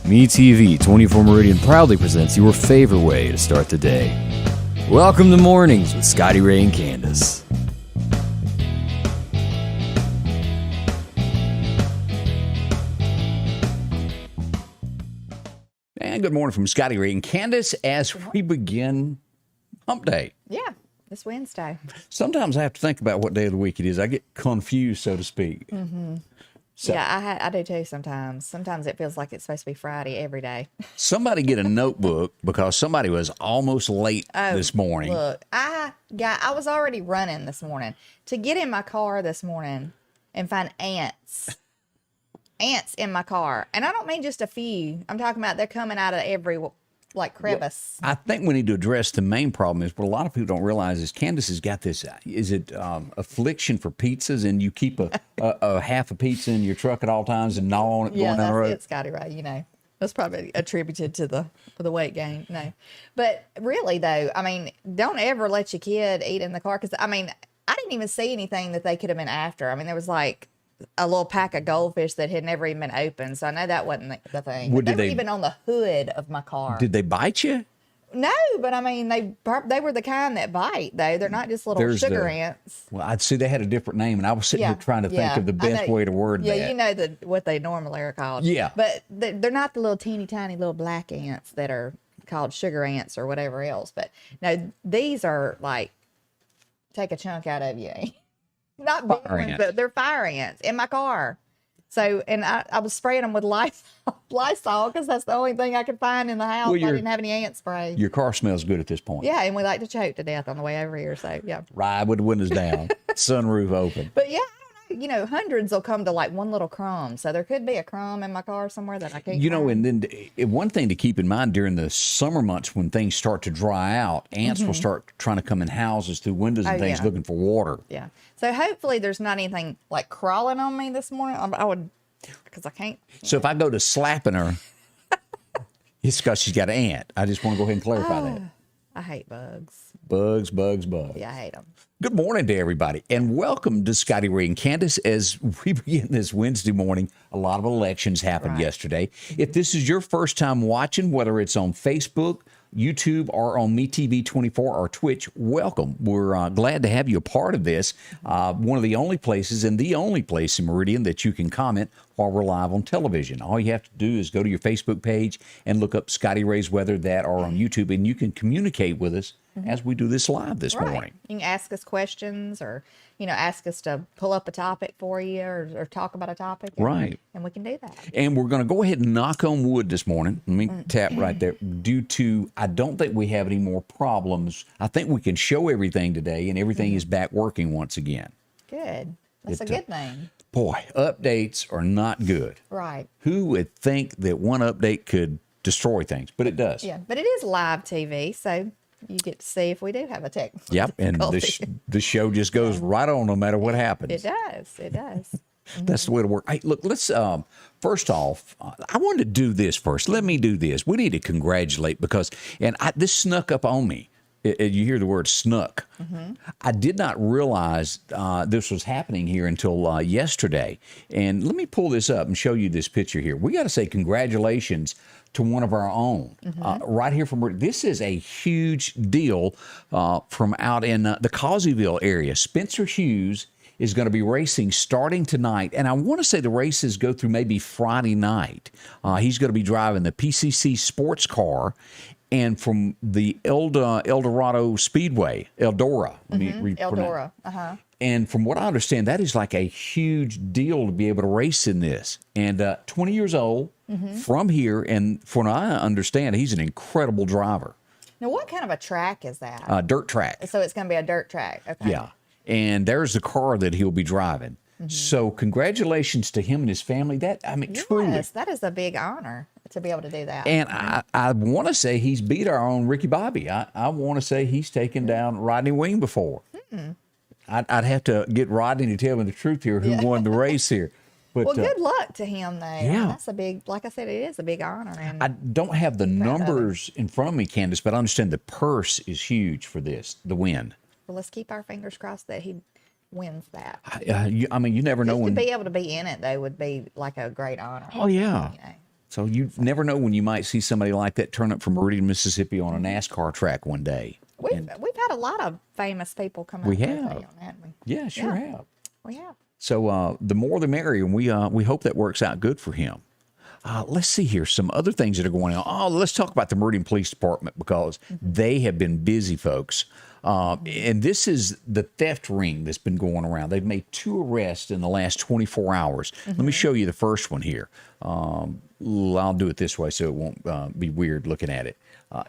MeTV 24 Meridian proudly presents your favorite way to start the day. Welcome to Mornings with Scotty Ray and Candace. And good morning from Scotty Ray and Candace as we begin Hump Day. Yeah, it's Wednesday. Sometimes I have to think about what day of the week it is. I get confused, so to speak. Mm-hmm. So, Yeah, I do too sometimes. Sometimes it feels like it's supposed to be Friday every day. somebody get a notebook because somebody was almost late this morning. Look, I was already running this morning to get in my car this morning and find ants. Ants in my car. And I don't mean just a few. I'm talking about they're coming out of every crevice. Well, I think we need to address the main problem is what a lot of people don't realize is Candace has got this, affliction for pizzas, and you keep a half a pizza in your truck at all times and gnaw on it going down the road? Yeah, that's it, Scotty Ray, you know. That's probably attributed to the weight gain. No. But really, though, I mean, don't ever let your kid eat in the car. Because, I mean, I didn't even see anything that they could have been after. I mean, there was like a little pack of goldfish that had never even been opened. So I know that wasn't the thing. They were even on the hood of my car. Did they bite you? No, but I mean, they were the kind that bite, though. They're not just little sugar ants. Well, I'd see they had a different name, and I was sitting here trying to think of the best way to word that. Yeah, you know what they normally are called. Yeah. But they're not the little teeny tiny little black ants that are called sugar ants or whatever else. But no, these are like, take a chunk out of you. Not big ones, but they're fire ants in my car. So, and I was spraying them with Lysol because that's the only thing I could find in the house. Well, I didn't have any ant spray. Your car smells good at this point. Yeah, and we like to choke to death on the way over here. So, yeah. Ride with the windows down, sunroof open. But yeah, I don't know. You know, hundreds will come to like one little crumb. So there could be a crumb in my car somewhere that I can't find. And then one thing to keep in mind during the summer months when things start to dry out, ants will start trying to come in houses through windows and things looking for water. Yeah. So hopefully there's not anything like crawling on me this morning. I would, because I can't. So if I go to slapping her, it's because she's got an ant. I just want to go ahead and clarify that. I hate bugs. Bugs. Yeah, I hate them. Good morning to everybody, and welcome to Scotty Ray and Candace as we begin this Wednesday morning. A lot of elections happened yesterday. If this is your first time watching, whether it's on Facebook, YouTube, or on MeTV 24 or Twitch, welcome. We're glad to have you a part of this. One of the only places and the only place in Meridian that you can comment while we're live on television. All you have to do is go to your Facebook page and look up Scotty Ray's Weather, that or on YouTube, and you can communicate with us as we do this live this morning. You can ask us questions or, ask us to pull up a topic for you or talk about a topic. And we can do that. And we're going to go ahead and knock on wood this morning. Let me tap right there. Due to, I don't think we have any more problems. I think we can show everything today and everything is back working once again. Good. That's a good thing. Boy, updates are not good. Right. Who would think that one update could destroy things? But it does. Yeah, but it is live TV, so you get to see if we do have a technical Yep, and the show just goes right on no matter what happens. It does. It does. That's the way to work. Hey, look, let's, first off, I wanted to do this first. Let me do this. We need to congratulate because, this snuck up on me. You hear the word snuck. I did not realize this was happening here until yesterday. And let me pull this up and show you this picture here. We got to say congratulations to one of our own right here from. This is a huge deal from out in the Causeyville area. Spencer Hughes is going to be racing starting tonight. And I want to say the races go through maybe Friday night. He's going to be driving the PCC sports car. And from the Eldorado Speedway, Eldora. Eldora. And from what I understand, that is like a huge deal to be able to race in this. And 20 years old, from here, and from what I understand, he's an incredible driver. Now, what kind of a track is that? Dirt track. So it's going to be a dirt track. Okay. Yeah. And there's the car that he'll be driving. So congratulations to him and his family. Truly. Yes, that is a big honor to be able to do that. And I want to say he's beat our own Ricky Bobby. I want to say he's taken down Rodney Wing before. I'd have to get Rodney to tell me the truth here who won the race here. But, well, good luck to him, though. Yeah. That's a big, like I said, it is a big honor. And I don't have the numbers in front of me, Candace, but I understand the purse is huge for this, the win. Well, let's keep our fingers crossed that he wins that. You never know Just when. to be able to be in it, though, would be like a great honor. Oh, yeah. So you never know when you might see somebody like that turn up from Meridian, Mississippi on a NASCAR track one day. We've had a lot of famous people come We out have. today on that. Yeah, sure have. We have. So the more the merrier, and we hope that works out good for him. Let's see here, some other things that are going on. Oh, let's talk about the Meridian Police Department because they have been busy, folks. And this is the theft ring that's been going around. They've made 2 arrests in the last 24 hours. Let me show you the first one here. I'll do it this way so it won't be weird looking at it.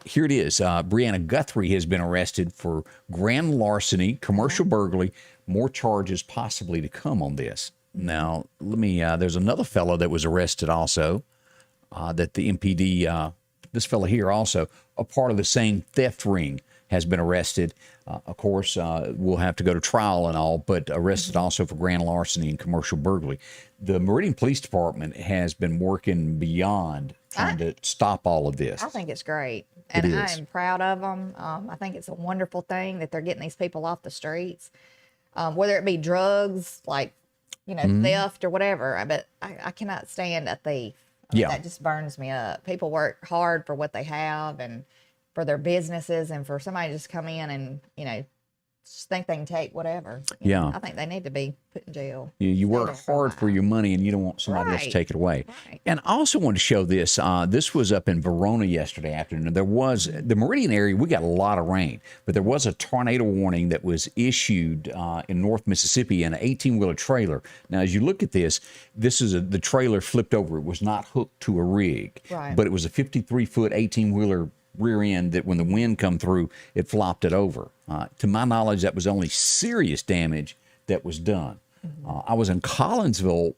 Here it is. Brianna Guthrie has been arrested for grand larceny, commercial burglary, more charges possibly to come on this. Now, let me, there's another fellow that was arrested also, that the MPD, this fellow here also, a part of the same theft ring, has been arrested. Of course, we'll have to go to trial and all, but arrested also for grand larceny and commercial burglary. The Meridian Police Department has been working beyond trying to stop all of this. I think it's great. And I am proud of them. I think it's a wonderful thing that they're getting these people off the streets, whether it be drugs, like, theft or whatever. But I cannot stand a thief. That just burns me up. People work hard for what they have and for their businesses, and for somebody to just come in and, just think they can take whatever. I think they need to be put in jail. You work hard for your money, and you don't want somebody else to take it away. And I also want to show this. This was up in Verona yesterday afternoon. There was the Meridian area. We got a lot of rain, but there was a tornado warning that was issued in North Mississippi in an 18-wheeler trailer. Now, as you look at this, the trailer flipped over. It was not hooked to a rig, but it was a 53-foot 18-wheeler rear end that when the wind come through, it flopped it over. To my knowledge, that was only serious damage that was done. I was in Collinsville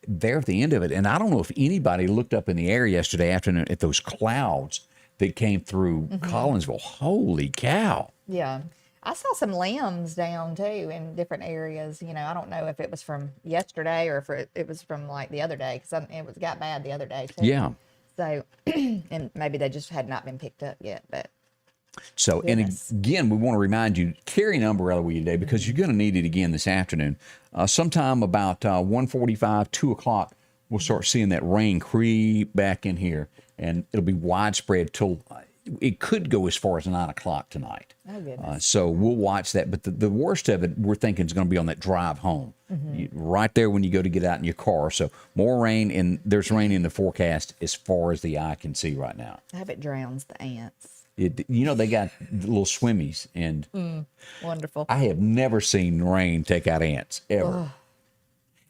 there at the end of it, and I don't know if anybody looked up in the air yesterday afternoon at those clouds that came through Collinsville. Holy cow. Yeah. I saw some limbs down, too, in different areas. I don't know if it was from yesterday or if it was from, like, the other day, because it got bad the other day, too. Yeah. So, and maybe they just had not been picked up yet, but. So, goodness. And again, we want to remind you, carry an umbrella with you today because you're going to need it again this afternoon. Sometime about 1:45, 2 o'clock, we'll start seeing that rain creep back in here, and it'll be widespread till it could go as far as 9 o'clock tonight. Oh, goodness. So we'll watch that. But the worst of it, we're thinking, is going to be on that drive home, right there when you go to get out in your car. So more rain, and there's rain in the forecast as far as the eye can see right now. I hope it drowns the ants. They got little swimmies, and wonderful. I have never seen rain take out ants, ever.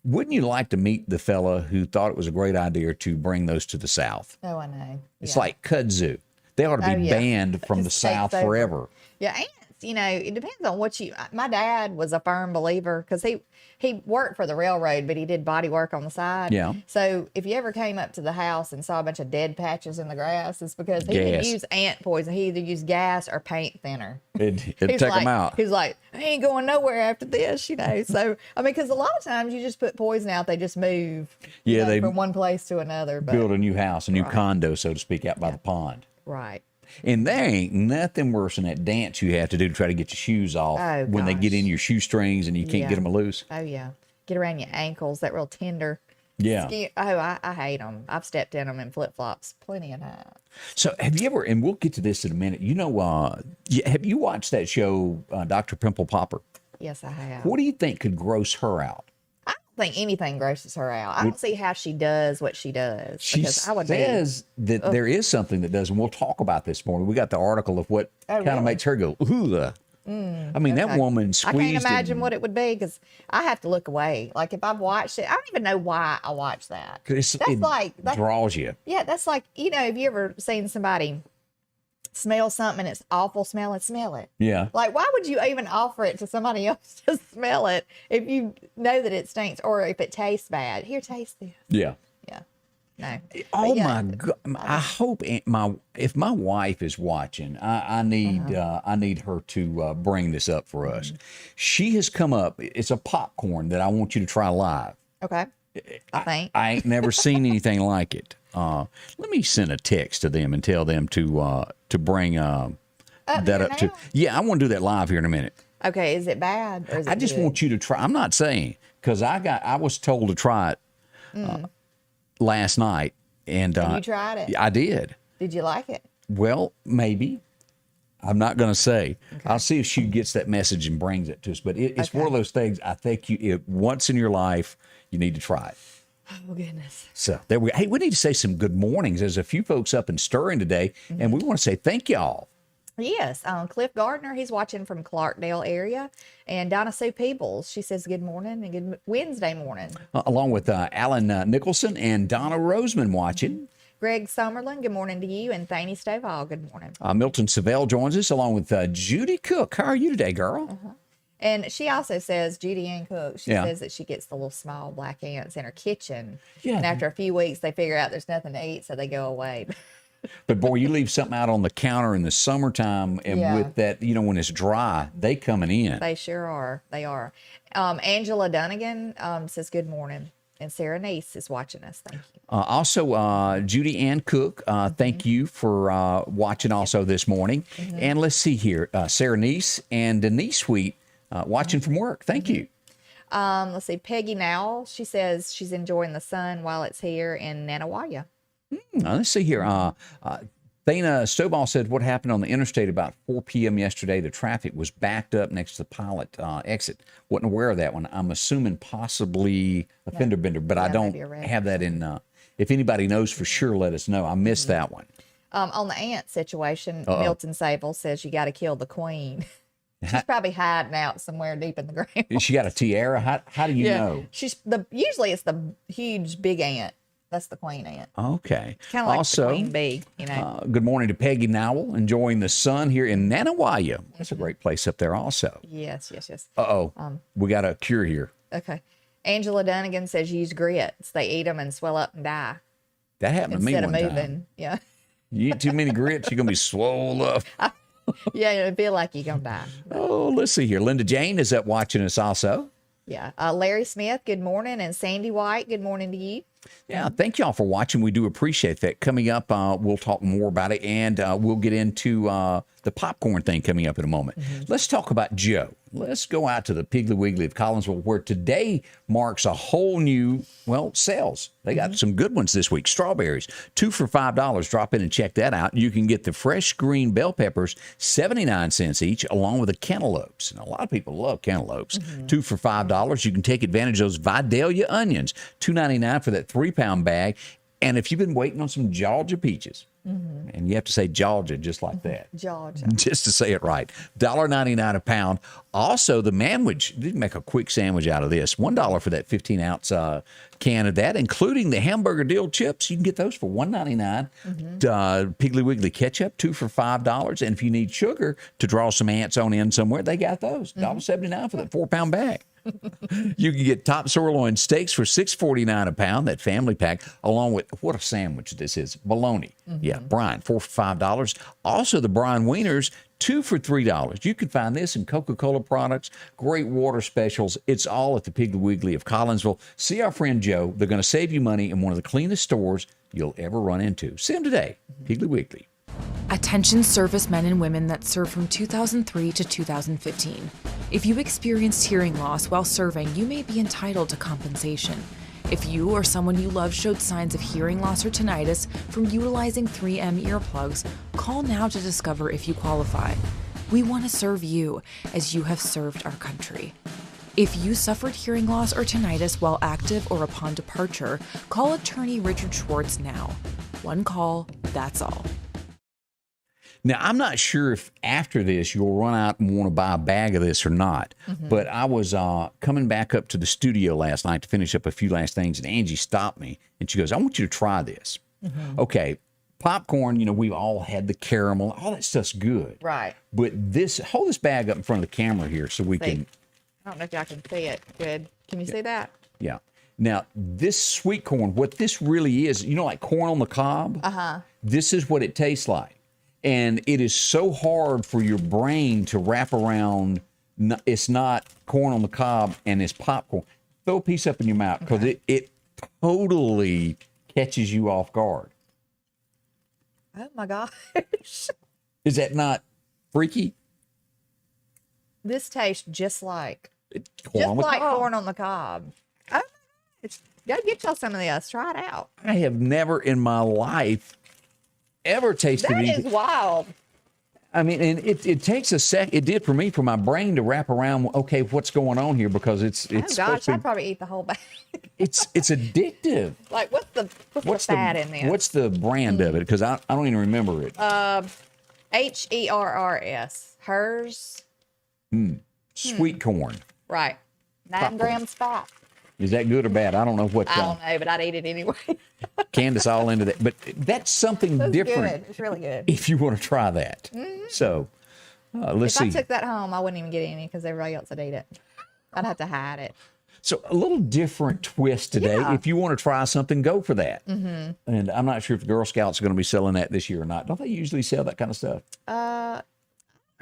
Wouldn't you like to meet the fella who thought it was a great idea to bring those to the South? Oh, I know. It's like kudzu. They ought to be banned from the South forever. Yeah, ants, it depends on what my dad was a firm believer because he worked for the railroad, but he did body work on the side. Yeah. So if you ever came up to the house and saw a bunch of dead patches in the grass, it's because he didn't use ant poison. He either used gas or paint thinner. It'd take them out. He's like, I ain't going nowhere after this, So, because a lot of times you just put poison out, they just move from one place to another. But, build a new house, a new condo, so to speak, out by the pond. Right. And there ain't nothing worse than that dance you have to do to try to get your shoes off when they get in your shoestrings and you can't get them loose. Oh, yeah. Get around your ankles, that real tender. Yeah. Skin. Oh, I hate them. I've stepped in them in flip-flops plenty of times. So have you ever, and we'll get to this in a minute, have you watched that show, Dr. Pimple Popper? Yes, I have. What do you think could gross her out? I don't think anything grosses her out. I don't see how she does what she does. She says that there is something that does, and we'll talk about this morning. We got the article of what kind of makes her go, ooh. I mean, that woman squeezed. I can't imagine what it would be because I have to look away. Like if I've watched it, I don't even know why I watch that. That draws you. Yeah, that's like, have you ever seen somebody smell something and it's awful smelling? Smell it. Yeah. Like, why would you even offer it to somebody else to smell it if you know that it stinks or if it tastes bad? Here, taste this. Yeah. Yeah. No. Oh my God! I hope if my wife is watching, I need her to bring this up for us. She has come up. It's a popcorn that I want you to try live. Okay. I ain't never seen anything like it. Let me send a text to them and tell them to bring that up to. Yeah, I want to do that live here in a minute. Okay. Is it bad or is it I just want you to try. I'm not saying because I was told to try it. Last night, And you tried it? I did. Did you like it? Well, maybe. I'm not going to say. Okay. I'll see if she gets that message and brings it to us. But it's one of those things. I think once in your life you need to try it. Oh, goodness. So there we go. Hey, we need to say some good mornings. There's a few folks up and stirring today, and we want to say thank y'all. Yes. Cliff Gardner, he's watching from Clarkdale area. And Donna Sue Peebles, she says good morning and good Wednesday morning. Along with Alan Nicholson and Donna Roseman watching. Greg Summerlin, good morning to you. And Thanie Stovall, good morning. Milton Savell joins us along with Judy Cook. How are you today, girl? And she also says, Judy Ann Cook, she says that she gets the little small black ants in her kitchen. Yeah. And after a few weeks, they figure out there's nothing to eat, so they go away. But, boy, you leave something out on the counter in the summertime, and with that, when it's dry, they coming in. They sure are. They are. Angela Dunnigan says good morning. And Sarah Neese is watching us. Thank you. Also, Judy Ann Cook, thank you for watching also this morning. And let's see here. Sarah Neese and Denise Sweet watching from work. Thank you. Let's see. Peggy Nowell, she says she's enjoying the sun while it's here in Nanawaya. Let's see here. Thana Stovall said what happened on the interstate about 4 p.m. yesterday. The traffic was backed up next to the Pilot exit. Wasn't aware of that one. I'm assuming possibly a fender bender, but I don't have that in. If anybody knows for sure, let us know. I missed that one. On the ant situation, Milton Sable says you got to kill the queen. She's probably hiding out somewhere deep in the ground. She got a tiara. How do you know? Usually it's the huge big ant. That's the queen ant. Okay. Kind of like the queen bee, good morning to Peggy Nowell, enjoying the sun here in Nanawaya. That's a great place up there also. Yes. We got a cure here. Okay. Angela Dunnigan says use grits. They eat them and swell up and die. That happened to me one time. Instead of moving. Yeah. You eat too many grits, you're going to be swole up. Yeah, it'll feel like you're going to die. Oh, let's see here. Linda Jane is up watching us also. Yeah. Larry Smith, good morning. And Sandy White, good morning to you. Yeah, thank y'all for watching. We do appreciate that. Coming up, we'll talk more about it, and we'll get into the popcorn thing coming up in a moment. Let's talk about Joe. Let's go out to the Piggly Wiggly of Collinsville, where today marks a whole new, sales. They got some good ones this week. Strawberries, 2 for $5. Drop in and check that out. You can get the fresh green bell peppers, 79 cents each, along with the cantaloupes. And a lot of people love cantaloupes. 2 for $5. You can take advantage of those Vidalia onions, $2.99 for that 3-pound bag. And if you've been waiting on some Georgia peaches, and you have to say Georgia just like that. Georgia. Just to say it right. $1.99 a pound. Also, the manwich, you can make a quick sandwich out of this. $1 for that 15-ounce can of that, including the hamburger dill chips. You can get those for $1.99. Piggly Wiggly ketchup, 2 for $5. And if you need sugar to draw some ants on in somewhere, they got those. $1.79 for that 4-pound bag. You can get top sirloin steaks for $6.49 a pound, that family pack, along with, what a sandwich this is, bologna. Yeah, brine, 4 for $5. Also, the brine wieners, 2 for $3. You can find this in Coca-Cola products, great water specials. It's all at the Piggly Wiggly of Collinsville. See our friend Joe. They're going to save you money in one of the cleanest stores you'll ever run into. See them today, Piggly Wiggly. Attention servicemen and women that served from 2003 to 2015. If you experienced hearing loss while serving, you may be entitled to compensation. If you or someone you love showed signs of hearing loss or tinnitus from utilizing 3M earplugs, call now to discover if you qualify. We want to serve you as you have served our country. If you suffered hearing loss or tinnitus while active or upon departure, call attorney Richard Schwartz now. One call, that's all. Now, I'm not sure if after this you'll run out and want to buy a bag of this or not, but I was coming back up to the studio last night to finish up a few last things, and Angie stopped me, and she goes, I want you to try this. Okay, popcorn, we've all had the caramel. All that stuff's good. Right. But hold this bag up in front of the camera here so we can. I don't know if y'all can see it. Good. Can you see that? Yeah. Now, this sweet corn, what this really is, like corn on the cob? This is what it tastes like. And it is so hard for your brain to wrap around. It's not corn on the cob and it's popcorn. Throw a piece up in your mouth because it totally catches you off guard. Oh, my gosh. Is that not freaky? This tastes just like corn corn on the cob. Oh, Gotta get y'all some of this. Try it out. I have never in my life ever tasted That anything. is wild. I mean, and it takes a sec. It did for me, for my brain to wrap around. Okay, what's going on here? Because it's Oh supposed gosh, to I'd be, probably eat the whole bag. it's addictive. Like, what's the fat in there? What's the brand of it? Because I don't even remember it. HERRS. Hers. Sweet corn. Right. 9 grams fat. Is that good or bad? I don't know what. I don't know, but I'd eat it anyway. Candace all into that, but that's something That's different. good. It's really good. If you want to try that, so let's If I see. took that home, I wouldn't even get any because everybody else would eat it. I'd have to hide it. So a little different twist today. Yeah. If you want to try something, go for that. And I'm not sure if the Girl Scouts are going to be selling that this year or not. Don't they usually sell that kind of stuff?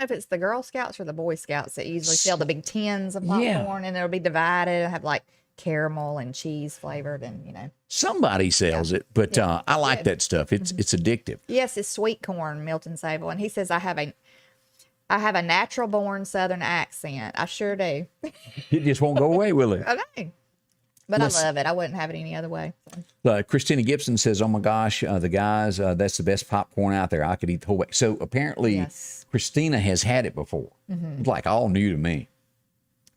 If it's the Girl Scouts or the Boy Scouts that usually sell the big tins of popcorn, and it'll be divided and have like caramel and cheese flavored, and Somebody sells it, but I like good. that stuff. It's addictive. Yes, it's sweet corn, Milton Sable, and he says I have a natural born Southern accent. I sure do. It just won't go away, will it? I know, but I love it. I wouldn't have it any other way. So. Christina Gibson says, "Oh my gosh, the guys, that's the best popcorn out there. I could eat the whole bag." So apparently, Yes. Christina has had it before. It's like all new to me.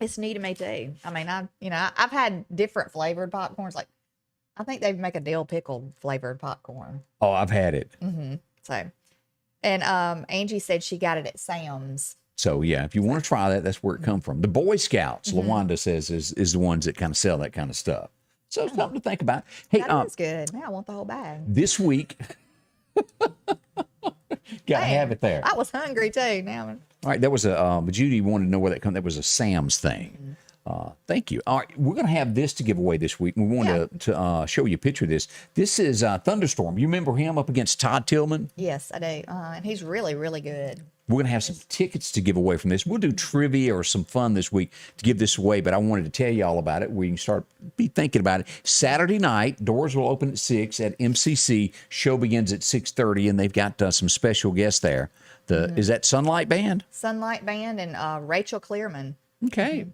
It's new to me too. I mean, I've had different flavored popcorns. Like, I think they make a dill pickle flavored popcorn. Oh, I've had it. So, and Angie said she got it at Sam's. So yeah, if you want to try that, that's where it come from. The Boy Scouts, LaWanda says, is the ones that kind of sell that kind of stuff. So something to think about. Hey, That is good. Now I want the whole bag. this week, gotta have it there. I was hungry too. Now, All right, that was a Judy wanted to know where that come. That was a Sam's thing. Thank you. All right, we're going to have this to give away this week. We want to show you a picture of this. This is Thunderstorm. You remember him up against Todd Tillman? yes, I do. And he's really, really good. We're going to have some tickets to give away from this. We'll do trivia or some fun this week to give this away, but I wanted to tell you all about it. We can start be thinking about it. Saturday night, doors will open at 6 at MCC. Show begins at 6:30, and they've got some special guests there. Is that Sunlight Band? Sunlight Band and Rachel Clearman. Okay.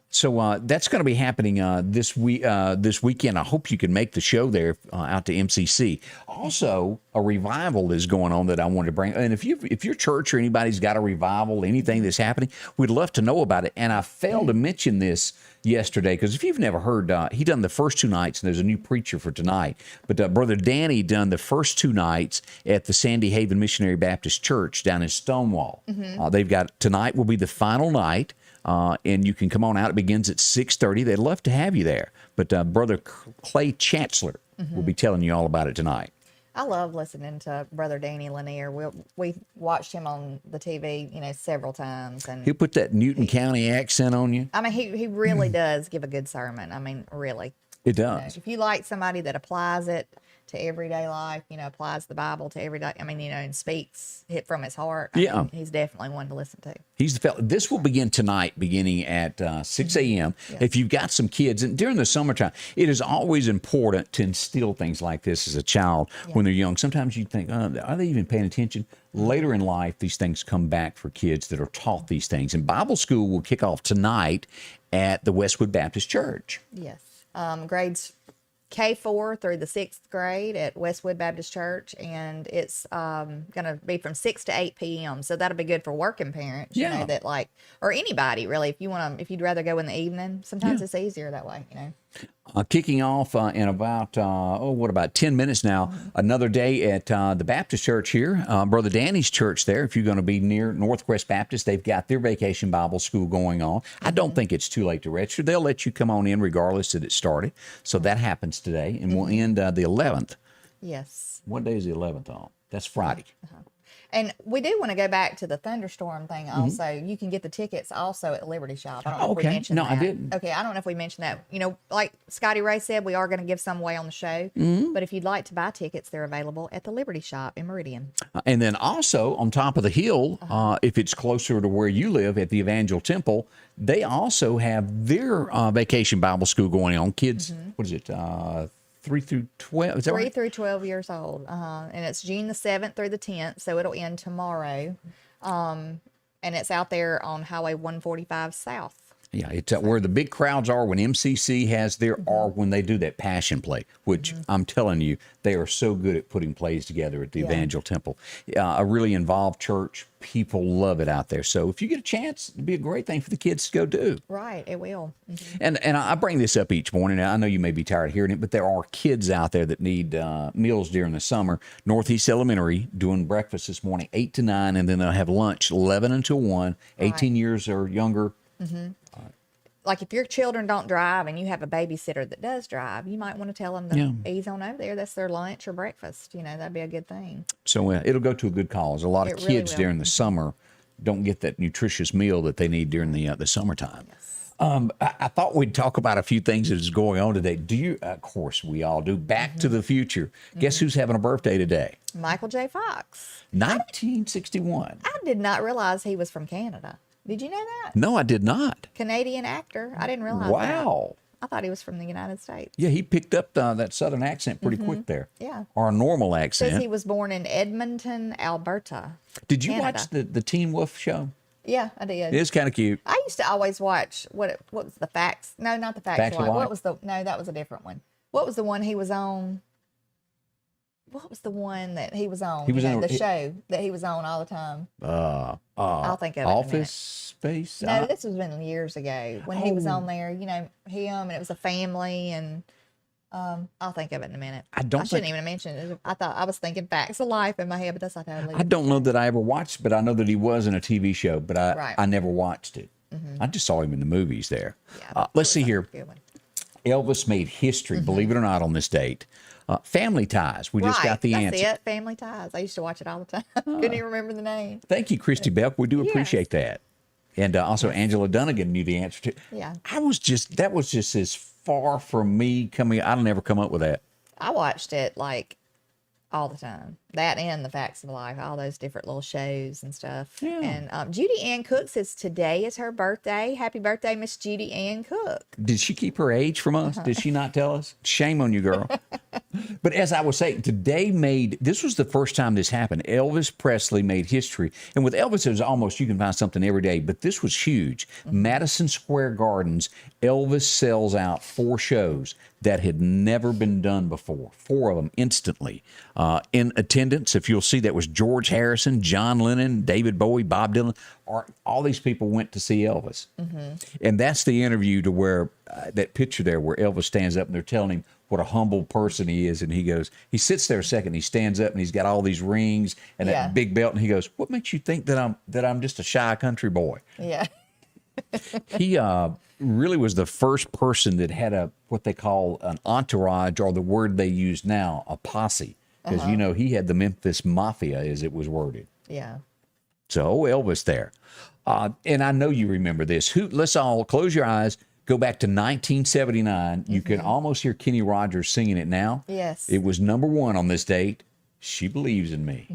So that's going to be happening this weekend. I hope you can make the show there out to MCC. Also, a revival is going on that I wanted to bring. And if your church or anybody's got a revival, anything that's happening, we'd love to know about it. And I failed to mention this yesterday because if you've never heard, he done the first 2 nights, and there's a new preacher for tonight. But Brother Danny done the first 2 nights at the Sandy Haven Missionary Baptist Church down in Stonewall. They've got tonight will be the final night. And you can come on out. It begins at 6:30. They'd love to have you there. But Brother Clay Chancellor will be telling you all about it tonight. I love listening to Brother Danny Lanier. We watched him on the TV, several times, and He'll put that Newton County accent on you. I mean, he really does give a good sermon. I mean, really. It does. If you like somebody that applies it to everyday life, applies the Bible to everyday, and speaks it from his heart. I mean, he's definitely one to listen to. He's the fellow. This will begin tonight, beginning at 6 a.m. Yes. If you've got some kids, and during the summertime, it is always important to instill things like this as a child when they're young. Sometimes you think, are they even paying attention? Later in life, these things come back for kids that are taught these things. And Bible school will kick off tonight at the Westwood Baptist Church. Yes. Grades K4 through the 6th grade at Westwood Baptist Church, and it's going to be from 6 to 8 p.m. So that'll be good for working parents, that or anybody really. If you'd rather go in the evening, sometimes it's easier that way, Kicking off in about 10 minutes now, another day at the Baptist Church here, Brother Danny's church there. If you're going to be near Northwest Baptist, they've got their Vacation Bible School going on. I don't think it's too late to register. They'll let you come on in regardless that it started. So that happens today, and we'll end the 11th. Yes. What day is the 11th on? That's Friday. And we do want to go back to the Thunderstorm thing also. You can get the tickets also at Liberty Shop. I don't know if we mentioned that. No, I didn't. Okay, I don't know if we mentioned that. Like Scotty Ray said, we are going to give some away on the show. But if you'd like to buy tickets, they're available at the Liberty Shop in Meridian. And then also on top of the hill, if it's closer to where you live at the Evangel Temple, they also have their Vacation Bible School going on. Kids, what is it? 3 through 12. Is that 3 right? through 12 years old. And it's June the 7th through the 10th, so it'll end tomorrow. And it's out there on Highway 145 South. Yeah, it's where the big crowds are when MCC has their, or when they do that passion play, which I'm telling you, they are so good at putting plays together at the Evangel Temple. A really involved church. People love it out there. So if you get a chance, it'd be a great thing for the kids to go do. Right, it will. And I bring this up each morning. I know you may be tired of hearing it, but there are kids out there that need meals during the summer. Northeast Elementary doing breakfast this morning, 8 to 9, and then they'll have lunch 11 until 1, 18 years or younger. Like if your children don't drive and you have a babysitter that does drive, you might want to tell them to ease on over there. That's their lunch or breakfast. You know, that'd be a good thing. So it'll go to a good cause. A lot of kids during the summer don't get that nutritious meal that they need during the summertime. Yes. I thought we'd talk about a few things that is going on today. Do you? Of course, we all do. Back to the Future. Guess who's having a birthday today? Michael J. Fox. 1961. I did not realize he was from Canada. Did you know that? No, I did not. Canadian actor. I didn't realize Wow. that. I thought he was from the United States. Yeah, he picked up that southern accent pretty quick there. Yeah. Or a normal accent. Says he was born in Edmonton, Alberta. Did you Canada. watch the Teen Wolf show? Yeah, I did. It's kind of cute. I used to always watch what was the Facts? No, not the Facts. Facts of Life. Life? What was the? No, that was a different one. What was the one he was on? What was the one that he was on? He was on in the show that he was on all the time. I'll think of it. Office Space. No, this was been years ago when he was on there. You know, him and it was a family, and I'll think of it in a minute. I shouldn't even mention it. I was thinking Facts of Life in my head, but that's not totally. I don't know that I ever watched, but I know that he was in a TV show, but I never watched it. I just saw him in the movies there. Yeah, let's see here. Good one. Elvis made history, believe it or not, on this date. Family Ties. We just got the answer. That's it. Family Ties. I used to watch it all the time. Couldn't even remember the name. Thank you, Christy Belk. We do appreciate that. And also Angela Dunnigan knew the answer to. Yeah. That was just as far from me coming. I'll never come up with that. I watched it like all the time. That and the Facts of Life, all those different little shows and stuff. Yeah. And Judy Ann Cook says today is her birthday. Happy birthday, Miss Judy Ann Cook. Did she keep her age from us? Did she not tell us? Shame on you, girl. But as I was saying, this was the first time this happened. Elvis Presley made history. And with Elvis, it was almost, you can find something every day, but this was huge. Madison Square Gardens, Elvis sells out 4 shows that had never been done before. 4 of them instantly. In attendance, if you'll see, that was George Harrison, John Lennon, David Bowie, Bob Dylan. All these people went to see Elvis. And that's the interview to where, that picture there where Elvis stands up and they're telling him what a humble person he is. And he sits there a second, he stands up and he's got all these rings and that big belt. And he goes, what makes you think that I'm just a shy country boy? Yeah. He really was the first person that had what they call an entourage, or the word they use now, a posse. Because, he had the Memphis Mafia, as it was worded. Yeah. So, Elvis there. And I know you remember this. Let's all close your eyes, go back to 1979. You can almost hear Kenny Rogers singing it now. Yes. It was #1 on this date. She Believes in Me.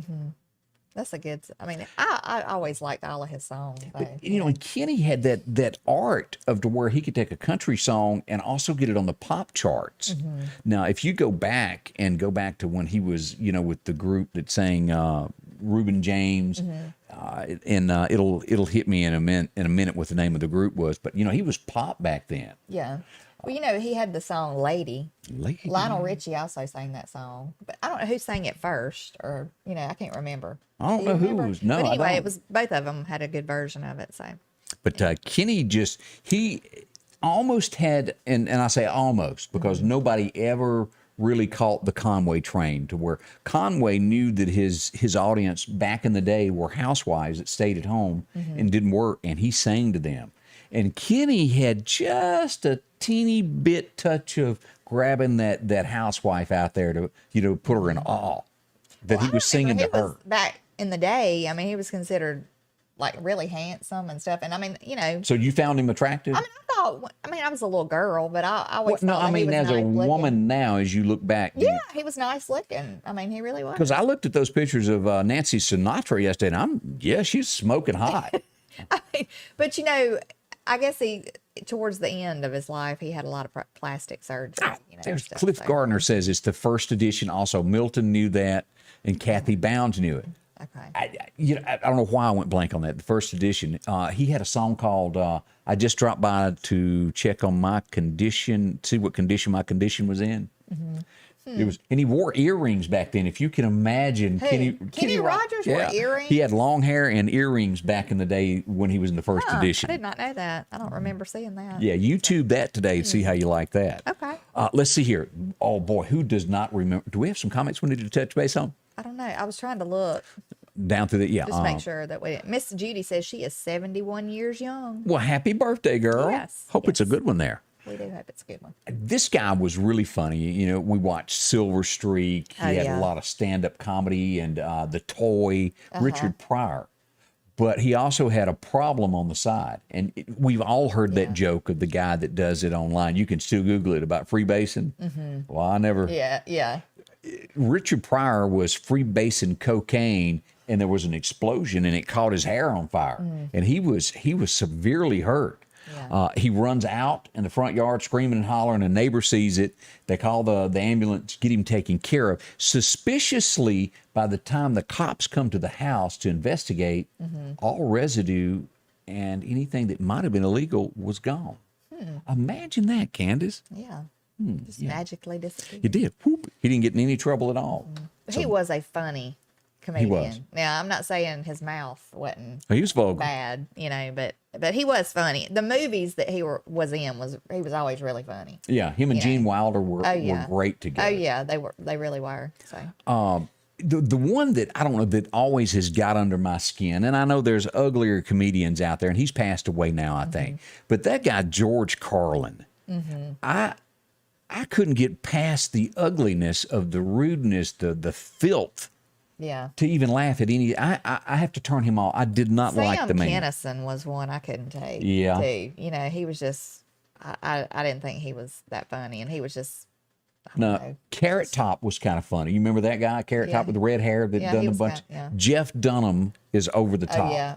That's a good. I mean, I always liked all of his songs. And Kenny had that art of to where he could take a country song and also get it on the pop charts. Now, if you go back to when he was, with the group that sang Reuben James, and it'll hit me in a minute what the name of the group was, but he was pop back then. Yeah. Well, he had the song Lady. Lionel Richie also sang that song. But I don't know who sang it first, or, I can't remember. I don't know who was. No, but anyway, I don't. it was, both of them had a good version of it. So. But Kenny he almost had, and I say almost because nobody ever really caught the Conway train, to where Conway knew that his audience back in the day were housewives that stayed at home and didn't work, and he sang to them. And Kenny had just a teeny bit touch of grabbing that housewife out there to put her in awe that he was singing to her. Back in the day, I mean, he was considered like really handsome and stuff. And I mean, So you found him attractive? I was a little girl, but I always no, thought I mean, he was as a nice woman now, as you look back. Yeah, he was nice looking. I mean, he really was. Because I looked at those pictures of Nancy Sinatra yesterday, and she's smoking hot. But I guess towards the end of his life, he had a lot of plastic surgery. Cliff Gardner says it's the first edition. Also, Milton knew that, and Kathy Bounds knew it. Okay. I don't know why I went blank on that. The first edition, he had a song called "I Just Dropped By to Check on My Condition, see what condition my condition was in." It was, and he wore earrings back then. If you can imagine, Kenny Rogers wore earrings. He had long hair and earrings back in the day when he was in the first edition. I did not know that. I don't remember seeing that. Yeah, YouTube that today and see how you like that. Okay. Let's see here. Oh boy, who does not remember? Do we have some comments we need to touch base on? I don't know. I was trying to look. Down through the Just make sure that we. Miss Judy says she is 71 years young. Well, happy birthday, girl. Yes. Hope it's a good one there. We do hope it's a good one. This guy was really funny. You know, we watched Silver Streak. He had a lot of stand-up comedy and The Toy, Richard Pryor. But he also had a problem on the side. And we've all heard that joke of the guy that does it online. You can still Google it about freebasing. Well, I never. Yeah. Richard Pryor was freebasing cocaine, and there was an explosion, and it caught his hair on fire. And he was severely hurt. Yeah. He runs out in the front yard screaming and hollering. A neighbor sees it. They call the ambulance, get him taken care of. Suspiciously, by the time the cops come to the house to investigate, all residue and anything that might have been illegal was gone. Imagine that, Candace. Yeah. Just magically disappeared. He did. Whoop. He didn't get in any trouble at all. He was a funny comedian. He was. Now, I'm not saying his mouth wasn't He was vulgar. bad, but he was funny. The movies that he was in he was always really funny. Yeah, him and Gene Wilder were great together. Oh yeah, they really were. So the one that I don't know that always has got under my skin, and I know there's uglier comedians out there, and he's passed away now, I think. But that guy George Carlin, I couldn't get past the ugliness of the rudeness, the filth. Yeah. To even laugh at any, I have to turn him off. I did not like the man. Sam Kinison was one I couldn't take. Yeah. Too. He was just, I didn't think he was that funny, and he was just. No, Carrot Top was kind of funny. You remember that guy, Carrot Top with the red hair that done a bunch. Jeff Dunham is over the top. Oh, yeah.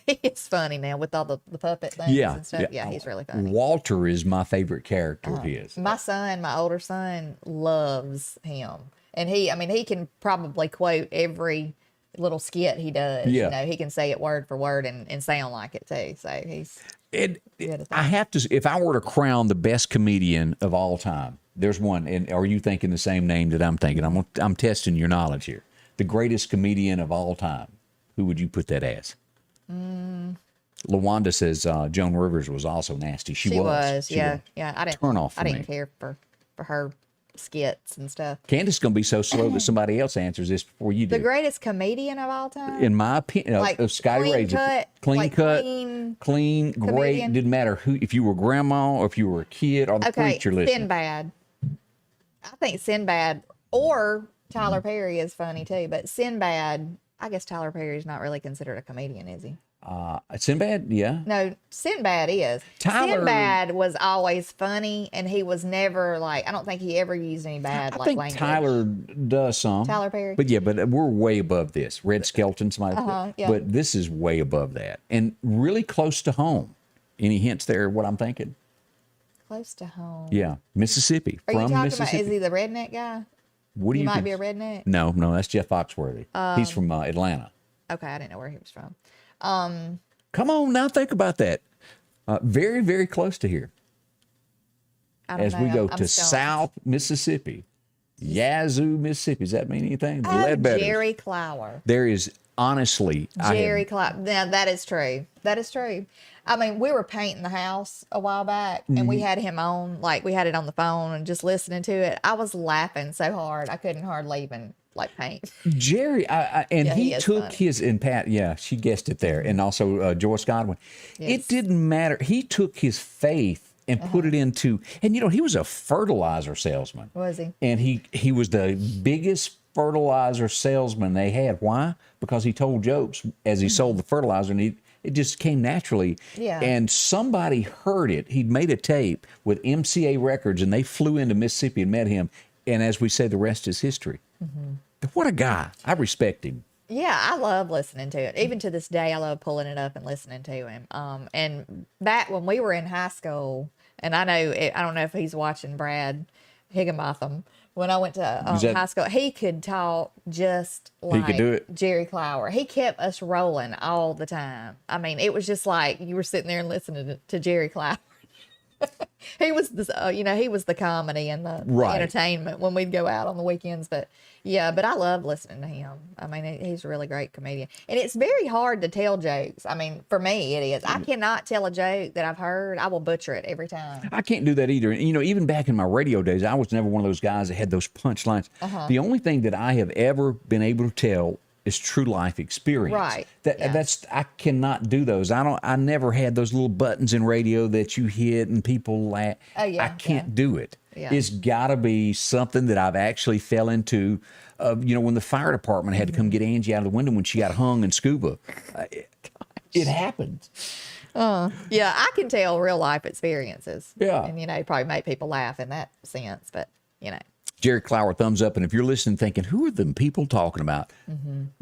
He's funny now with all the puppet things and stuff. Yeah, he's really funny. Walter is my favorite character of his. My older son, loves him. And he can probably quote every little skit he does. Yeah. He can say it word for word and sound like it too. So he's good at that. I have to, if I were to crown the best comedian of all time, there's one. And are you thinking the same name that I'm thinking? I'm testing your knowledge here. The greatest comedian of all time. Who would you put that as? LaWanda says Joan Rivers was also nasty. She was. Yeah. I didn't turn off. I didn't care for her skits and stuff. Candace is gonna be so slow that somebody else answers this before you do. The greatest comedian of all time, in my opinion, of Scotty Ray, clean cut, great. Didn't matter who, if you were grandma or if you were a kid or the preacher listening. Sinbad. I think Sinbad or Tyler Perry is funny too, but Sinbad. I guess Tyler Perry's not really considered a comedian, is he? Sinbad, yeah. No, Sinbad is. Sinbad was always funny, and he was never I don't think he ever used any bad I think language. Tyler does some. Tyler Perry. But we're way above this. Red Skelton, somebody. Yeah. But this is way above that. And really close to home. Any hints there what I'm thinking? Close to home. Yeah. Mississippi. Are from you talking Mississippi. About, is he the redneck guy? What do you might be a redneck? No, that's Jeff Foxworthy. He's from Atlanta. Okay, I didn't know where he was from. Come on, now think about that. Very, very close to here. As we go to South Mississippi, Yazoo, Mississippi. Does that mean anything? Jerry Clower. There is honestly Jerry Clower. Now that is true. That is true. I mean, we were painting the house a while back, and we had him on, we had it on the phone and just listening to it. I was laughing so hard I couldn't hardly even paint. Jerry, he took funny. His, and Pat, she guessed it there, and also Joyce Godwin. Yes. It didn't matter. He took his faith and put it into, and he was a fertilizer salesman. Was he? And he was the biggest fertilizer salesman they had. Why? Because he told jokes as he sold the fertilizer, and it just came naturally. Yeah. And somebody heard it. He'd made a tape with MCA Records, and they flew into Mississippi and met him. And as we say, the rest is history. What a guy. I respect him. Yeah, I love listening to it. Even to this day, I love pulling it up and listening to him. And back when we were in high school, and I don't know if he's watching Brad Higginbotham. when I went to high school. He could talk just like could do it. Jerry Clower. He kept us rolling all the time. I mean, it was just like you were sitting there and listening to Jerry Clower. He was the, he was the comedy and the entertainment when we'd go out on the weekends. But I love listening to him. I mean, he's a really great comedian. And it's very hard to tell jokes. I mean, for me, it is. I cannot tell a joke that I've heard. I will butcher it every time. I can't do that either. And, even back in my radio days, I was never one of those guys that had those punchlines. The only thing that I have ever been able to tell is true life experience. Right. That's I cannot do those. I never had those little buttons in radio that you hit and people laugh. Oh, yeah. I can't do it. Yeah. It's got to be something that I've actually fell into. When the fire department had to come get Angie out of the window when she got hung in scuba. It happened. Yeah, I can tell real life experiences. Yeah. And, probably make people laugh in that sense. But, Jerry Clower, thumbs up. And if you're listening thinking, who are them people talking about?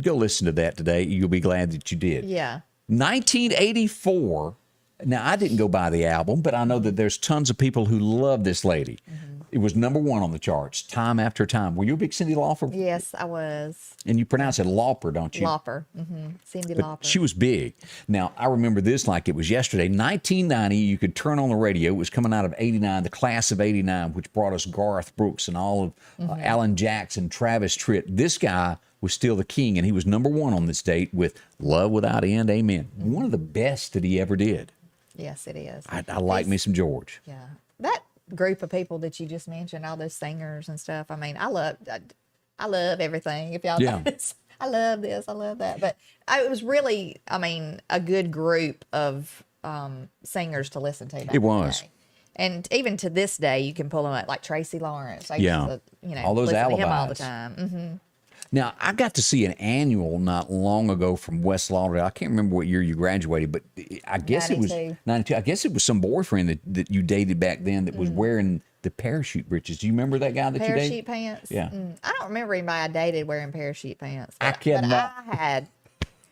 Go listen to that today. You'll be glad that you did. Yeah. 1984. Now, I didn't go buy the album, but I know that there's tons of people who love this lady. It was #1 on the charts, time after time. Were you a big Cyndi Lauper? Yes, I was. And you pronounce it Lauper, don't you? Lauper. Cyndi Lauper. She was big. Now, I remember this like it was yesterday. 1990, you could turn on the radio. It was coming out of 89, the class of 89, which brought us Garth Brooks and all of Alan Jackson, Travis Tritt. This guy was still the king, and he was #1 on this date with Love Without End, Amen. One of the best that he ever did. Yes, it is. I like me some George. Yeah. That group of people that you just mentioned, all those singers and stuff. I mean, I love everything. If y'all notice, I love this, I love that. But it was really, a good group of singers to listen to. It was. And even to this day, you can pull them up, like Tracy Lawrence. I Yeah. used to, All those listen to him all the alibis. time. Now, I got to see an annual not long ago from West Lauderdale. I can't remember what year you graduated, but I guess it was 92. I guess it was some boyfriend that you dated back then that was wearing the parachute breeches. Do you remember that guy that you dated? Parachute pants? Yeah. I don't remember anybody I dated wearing parachute pants. I cannot. But I had.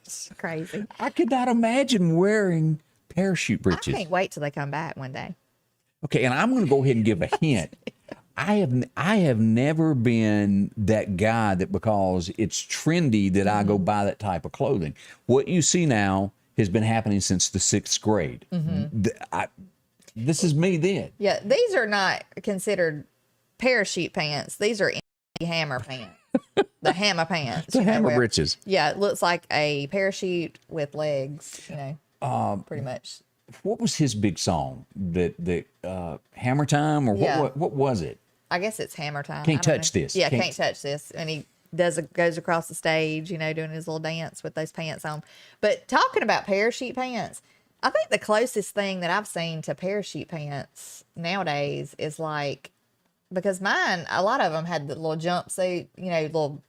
It's crazy. I could not imagine wearing parachute breeches. I can't wait till they come back one day. Okay, and I'm going to go ahead and give a hint. I have never been that guy that because it's trendy that I go buy that type of clothing. What you see now has been happening since the 6th grade. This is me then. Yeah, these are not considered parachute pants. These are hammer pants. The hammer pants. The hammer breeches. Yeah, it looks like a parachute with legs, pretty much. What was his big song? That Hammer Time or what was it? I guess it's Hammer Time. Can't touch this. Yeah, can't touch this. And he goes across the stage, doing his little dance with those pants on. But talking about parachute pants, I think the closest thing that I've seen to parachute pants nowadays is like, because mine, a lot of them had the little jumpsuit, little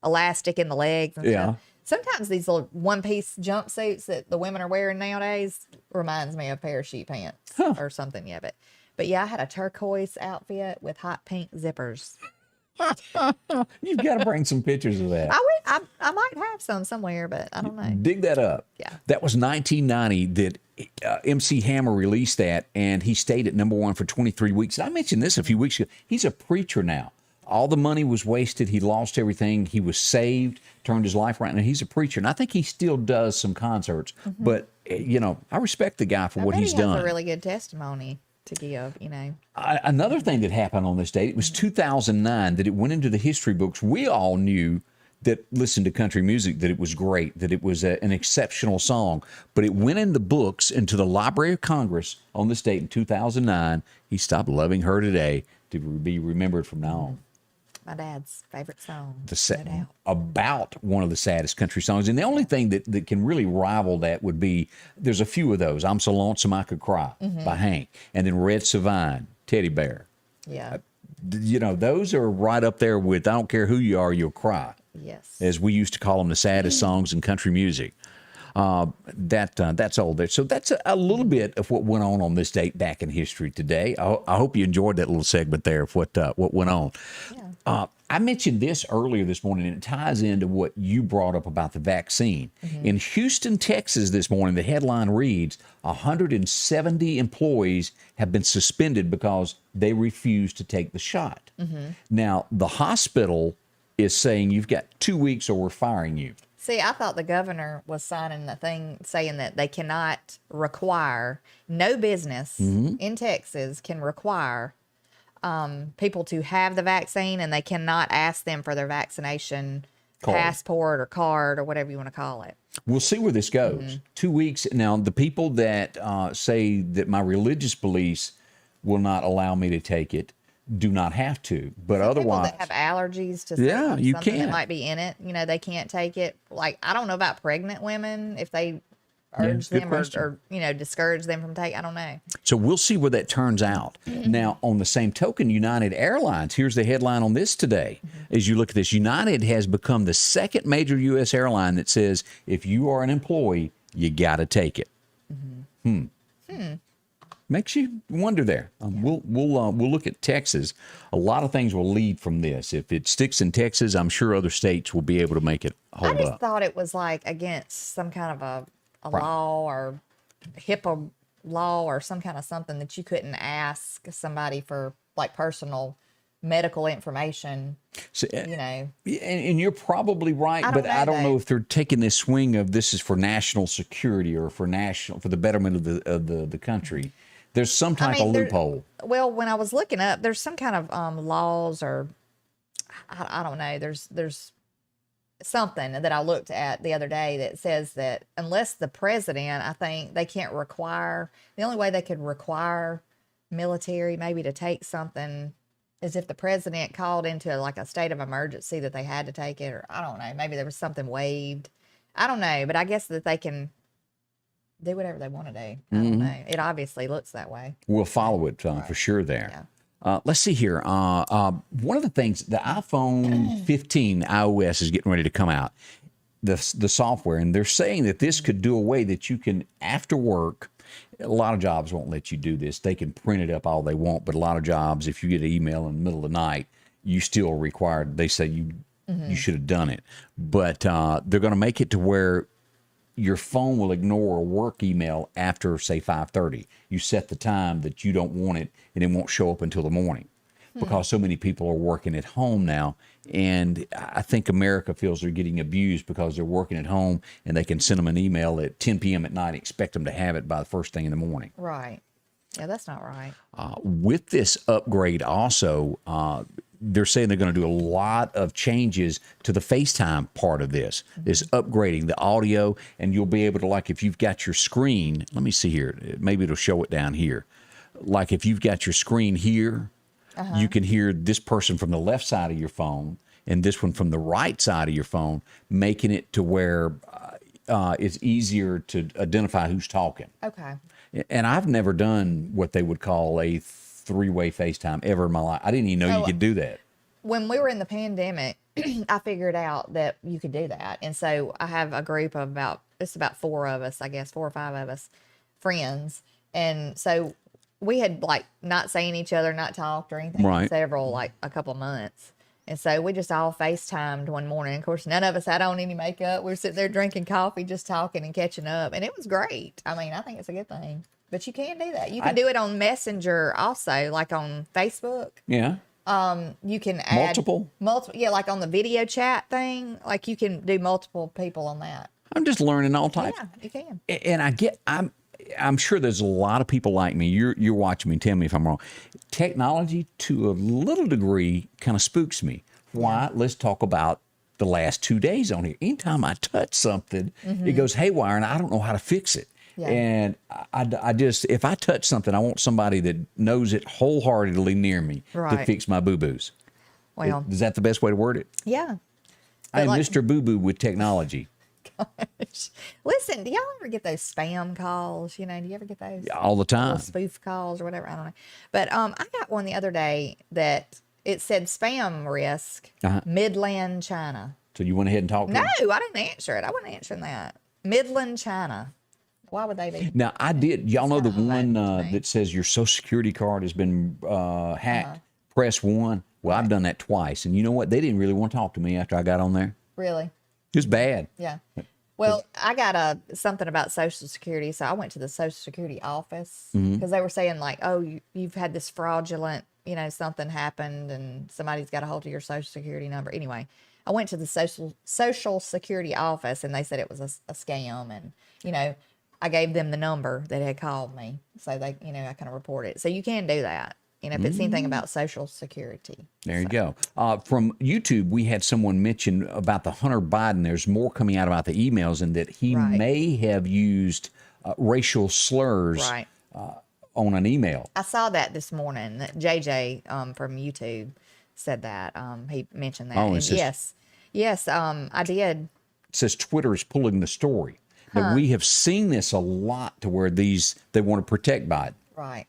elastic in the legs and stuff. Sometimes these little one-piece jumpsuits that the women are wearing nowadays reminds me of parachute pants or something. Yeah, but yeah, I had a turquoise outfit with hot pink zippers. You've got to bring some pictures of that. I might have some somewhere, but I don't know. Dig that up. Yeah. That was 1990 that MC Hammer released that, and he stayed at #1 for 23 weeks. I mentioned this a few weeks ago. He's a preacher now. All the money was wasted. He lost everything. He was saved, turned his life around, and he's a preacher. And I think he still does some concerts. But, I respect the guy for what he's done. He has a really good testimony to give, Another thing that happened on this date, it was 2009 that it went into the history books. We all knew that listened to country music that it was great, that it was an exceptional song. But it went in the books, into the Library of Congress on this date in 2009. He stopped loving her today to be remembered from now on. My dad's favorite song. About one of the saddest country songs. And the only thing that can really rival that would be, there's a few of those. I'm So Lonesome I Could Cry by Hank. And then Red Savine, Teddy Bear. Yeah. Those are right up there with I Don't Care Who You Are, You'll Cry. Yes. As we used to call them, the saddest songs in country music. That's old there. So that's a little bit of what went on this date back in history today. I hope you enjoyed that little segment there of what went on. Yeah. I mentioned this earlier this morning, and it ties into what you brought up about the vaccine. In Houston, Texas this morning, the headline reads, 170 employees have been suspended because they refused to take the shot. Now, the hospital is saying you've got 2 weeks or we're firing you. See, I thought the governor was signing the thing saying that they cannot require, no business in Texas can require people to have the vaccine, and they cannot ask them for their vaccination passport or card or whatever you want to call it. We'll see where this goes. 2 weeks. Now, the people that say that my religious beliefs will not allow me to take it do not have to, but otherwise, people that have allergies to you something can. that might be in it, they can't take it. Like, I don't know about pregnant women, if they urge them or discourage them from taking, I don't know. So we'll see where that turns out. Now, on the same token, United Airlines, here's the headline on this today. As you look at this, United has become the second major U.S. airline that says if you are an employee, you got to take it. Makes you wonder there. We'll look at Texas. A lot of things will lead from this. If it sticks in Texas, I'm sure other states will be able to make it hold up. I just thought it was like against some kind of a law or HIPAA law or some kind of something that you couldn't ask somebody for like personal medical information. So, and you're probably right, but I don't know if they're taking this swing of this is for national security or for the betterment of the country. There's some type of loophole. Well, when I was looking up, there's some kind of laws or I don't know. There's something that I looked at the other day that says that unless the president, I think they can't require. The only way they could require military maybe to take something is if the president called into like a state of emergency that they had to take it, or I don't know. Maybe there was something waived. I don't know, but I guess that they can do whatever they want to do. I don't know. It obviously looks that way. We'll follow it for sure there. Yeah. Let's see here. One of the things, the iPhone 15 iOS is getting ready to come out, the software, and they're saying that this could do a way that you can, after work, a lot of jobs won't let you do this. They can print it up all they want, but a lot of jobs, if you get an email in the middle of the night, you still are required. They say you should have done it. But they're going to make it to where your phone will ignore a work email after, say, 5:30. You set the time that you don't want it, and it won't show up until the morning because so many people are working at home now. And I think America feels they're getting abused because they're working at home and they can send them an email at 10 p.m. at night and expect them to have it by the first thing in the morning. Right. Yeah, that's not right. With this upgrade also, they're saying they're going to do a lot of changes to the FaceTime part of this, this upgrading the audio, and you'll be able to, like, if you've got your screen, let me see here, maybe it'll show it down here. Like if you've got your screen here, you can hear this person from the left side of your phone and this one from the right side of your phone, making it to where it's easier to identify who's talking. Okay. And I've never done what they would call a three-way FaceTime ever in my life. I didn't even know you could do that. When we were in the pandemic, I figured out that you could do that. And so I have a group of about 4 of us, I guess, 4 or 5 of us, friends. And so we had like not seen each other, not talked or anything in like a couple months. And so we just all FaceTimed one morning. Of course, none of us had on any makeup. We were sitting there drinking coffee, just talking and catching up. And it was great. I mean, I think it's a good thing. But you can do that. You can do it on Messenger also, like on Facebook. Yeah. You can add multiple. Yeah, like on the video chat thing. Like you can do multiple people on that. I'm just learning all types. Yeah, you can. And I'm sure there's a lot of people like me. You're watching me. Tell me if I'm wrong. Technology, to a little degree, kind of spooks me. Why? Let's talk about the last 2 days on here. Anytime I touch something, it goes haywire, and I don't know how to fix it. Yeah. And I just, if I touch something, I want somebody that knows it wholeheartedly near me to fix my boo-boos. Well, is that the best way to word it? Yeah. I am Mr. Boo-Boo with technology. Gosh. Listen, do y'all ever get those spam calls? Do you ever get those? All the time. Spoof calls or whatever. I don't know. But I got one the other day that it said spam risk, Midland, China. So you went ahead and talked to them? No, I didn't answer it. I wasn't answering that. Midland, China. Why would they be? Now, I did. Y'all know the one that says your Social Security card has been hacked? Press 1. Well, I've done that twice. And you know what? They didn't really want to talk to me after I got on there. Really? It was bad. Yeah. Well, I got something about Social Security. So I went to the Social Security office because they were saying like, oh, you've had this fraudulent, something happened and somebody's got a hold of your Social Security number. Anyway, I went to the Social Security office and they said it was a scam. And, I gave them the number that had called me. So they, I kind of reported it. So you can do that. If it's anything about Social Security. There you go. From YouTube, we had someone mention about the Hunter Biden. There's more coming out about the emails and that he may have used racial slurs on an email. I saw that this morning. JJ from YouTube said that. He mentioned that. Oh, yes, I did. It says Twitter is pulling the story. That we have seen this a lot to where they want to protect Biden. Right.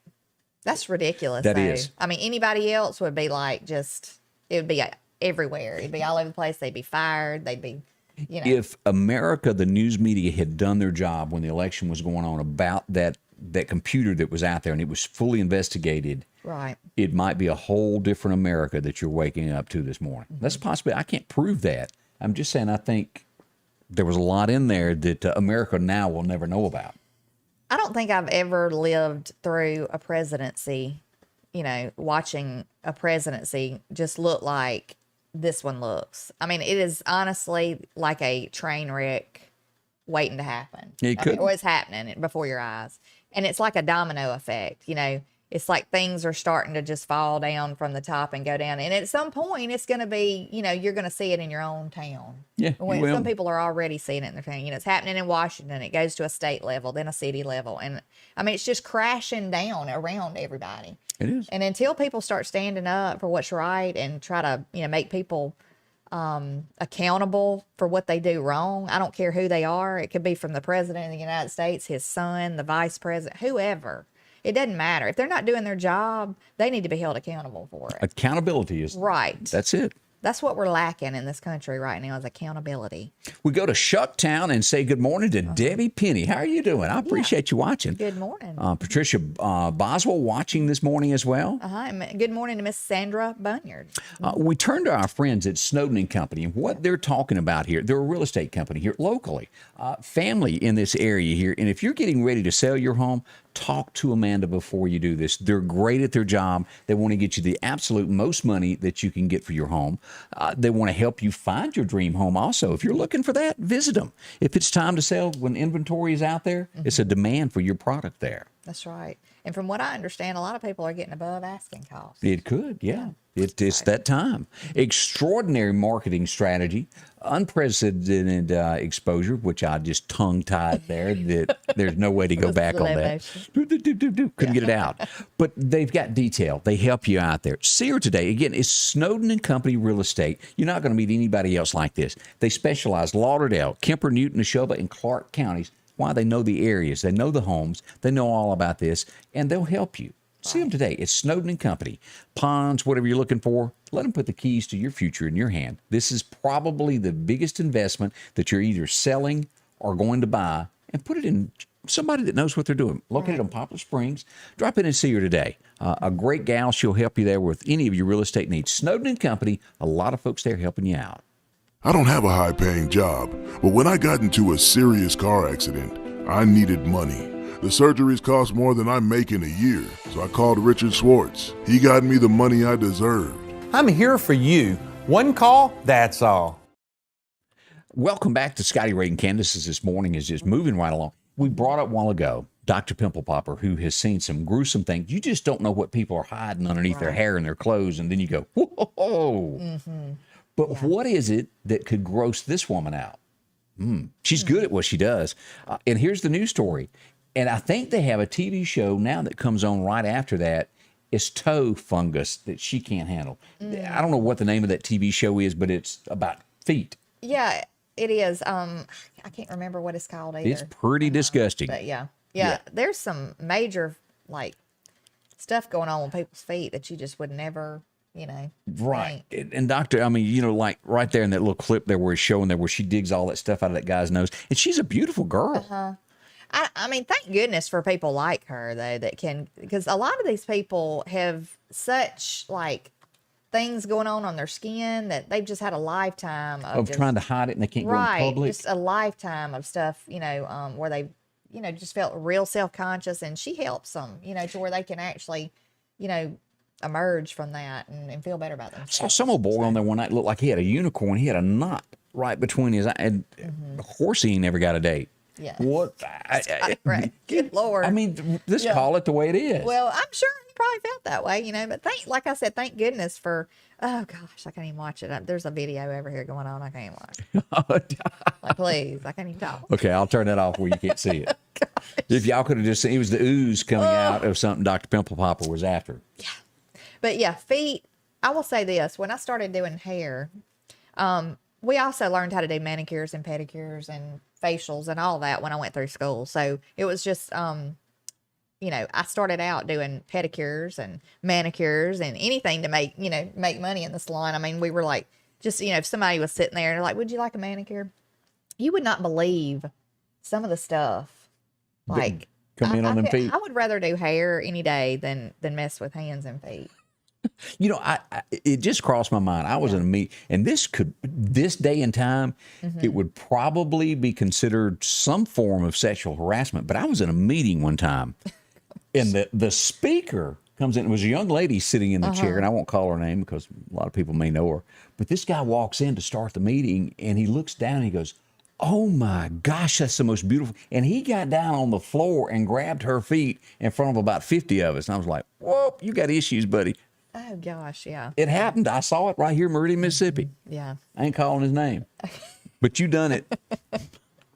That's ridiculous. That is. I mean, anybody else would be like it would be everywhere. It'd be all over the place. They'd be fired. They'd be, If America, the news media, had done their job when the election was going on about that computer that was out there and it was fully investigated, right, it might be a whole different America that you're waking up to this morning. That's possibly. I can't prove that. I'm just saying I think there was a lot in there that America now will never know about. I don't think I've ever lived through a presidency, watching a presidency just look like this one looks. I mean, it is honestly like a train wreck waiting to happen. Or it's happening before your eyes. And it's like a domino effect, It's like things are starting to just fall down from the top and go down. And at some point, it's going to be, you're going to see it in your own town. Yeah, Some people are already seeing it in their town. It's happening in Washington. It goes to a state level, then a city level. And, I mean, it's just crashing down around everybody. It is. And until people start standing up for what's right and try to, make people accountable for what they do wrong, I don't care who they are. It could be from the president of the United States, his son, the vice president, whoever. It doesn't matter. If they're not doing their job, they need to be held accountable for it. Accountability is right. That's it. That's what we're lacking in this country right now is accountability. We go to Shucktown and say good morning to Debbie Penny. How are you doing? I appreciate you watching. Good morning. Patricia Boswell watching this morning as well. And good morning to Miss Sandra Bunyard. We turn to our friends at Snowden and Company and what they're talking about here. They're a real estate company here locally, family in this area here. And if you're getting ready to sell your home, talk to Amanda before you do this. They're great at their job. They want to get you the absolute most money that you can get for your home. They want to help you find your dream home also. If you're looking for that, visit them. If it's time to sell, when inventory is out there, it's a demand for your product there. That's right. And from what I understand, a lot of people are getting above asking costs. It could, yeah. It's that time. Extraordinary marketing strategy, unprecedented exposure, which I just tongue-tied there, that there's no way to go back on that. Couldn't get it out. But they've got detail. They help you out there. See her today. Again, it's Snowden and Company Real Estate. You're not going to meet anybody else like this. They specialize Lauderdale, Kemper, Newton, Neshoba, and Clark counties. Why? They know the areas. They know the homes. They know all about this, and they'll help you. See them today. It's Snowden and Company. Ponds, whatever you're looking for, let them put the keys to your future in your hand. This is probably the biggest investment that you're either selling or going to buy, and put it in somebody that knows what they're doing. Located on Poplar Springs. Drop in and see her today. A great gal. She'll help you there with any of your real estate needs. Snowden and Company, a lot of folks there helping you out. I don't have a high-paying job, but when I got into a serious car accident, I needed money. The surgeries cost more than I make in a year, so I called Richard Schwartz. He got me the money I deserved. I'm here for you. One call, that's all. Welcome back to Scotty Ray Candace. This morning is just moving right along. We brought up a while ago Dr. Pimple Popper, who has seen some gruesome things. You just don't know what people are hiding underneath their hair and their clothes, and then you go, whoa. But what is it that could gross this woman out? She's good at what she does. And here's the news story. And I think they have a TV show now that comes on right after that. It's toe fungus that she can't handle. I don't know what the name of that TV show is, but it's about feet. Yeah, it is. I can't remember what it's called either. It's pretty disgusting. But yeah, there's some major stuff going on with people's feet that you just would never, Right. And Doctor, I mean, like right there in that little clip there where it's showing there where she digs all that stuff out of that guy's nose. And she's a beautiful girl. I mean, thank goodness for people like her, though, that can, because a lot of these people have such, things going on their skin that they've just had a lifetime of just, trying to hide it and they can't go in public. just a lifetime of stuff, where they, just felt real self-conscious, and she helps them, to where they can actually, emerge from that and feel better about themselves. I saw some old boy on there one night looked like he had a unicorn. He had a knot right between his eyes. And of course, he ain't never got a date. Yeah. What? Right. Good Lord. I mean, just call it the way it is. Well, I'm sure he probably felt that way, but like I said, thank goodness for, oh gosh, I can't even watch it. There's a video over here going on. I can't watch it. Like, please, I can't even talk. Okay, I'll turn that off where you can't see it. If y'all could have just seen, it was the ooze coming out of something Dr. Pimple Popper was after. Yeah. But yeah, feet, I will say this. When I started doing hair, we also learned how to do manicures and pedicures and facials and all that when I went through school. So it was just, I started out doing pedicures and manicures and anything to make money in the salon. I mean, we were like, just, if somebody was sitting there and they're like, would you like a manicure? You would not believe some of the stuff. Like, come in on them feet. I would rather do hair any day than mess with hands and feet. It just crossed my mind. I was in a meet, and this day and time, it would probably be considered some form of sexual harassment. But I was in a meeting one time, and the speaker comes in. It was a young lady sitting in the chair, and I won't call her name because a lot of people may know her. But this guy walks in to start the meeting, and he looks down and he goes, "Oh my gosh, that's the most beautiful." And he got down on the floor and grabbed her feet in front of about 50 of us. And I was like, "Whoa, you got issues, buddy." Oh gosh, yeah. It happened. I saw it right here in Meridian, Mississippi. Yeah. I ain't calling his name, but you done it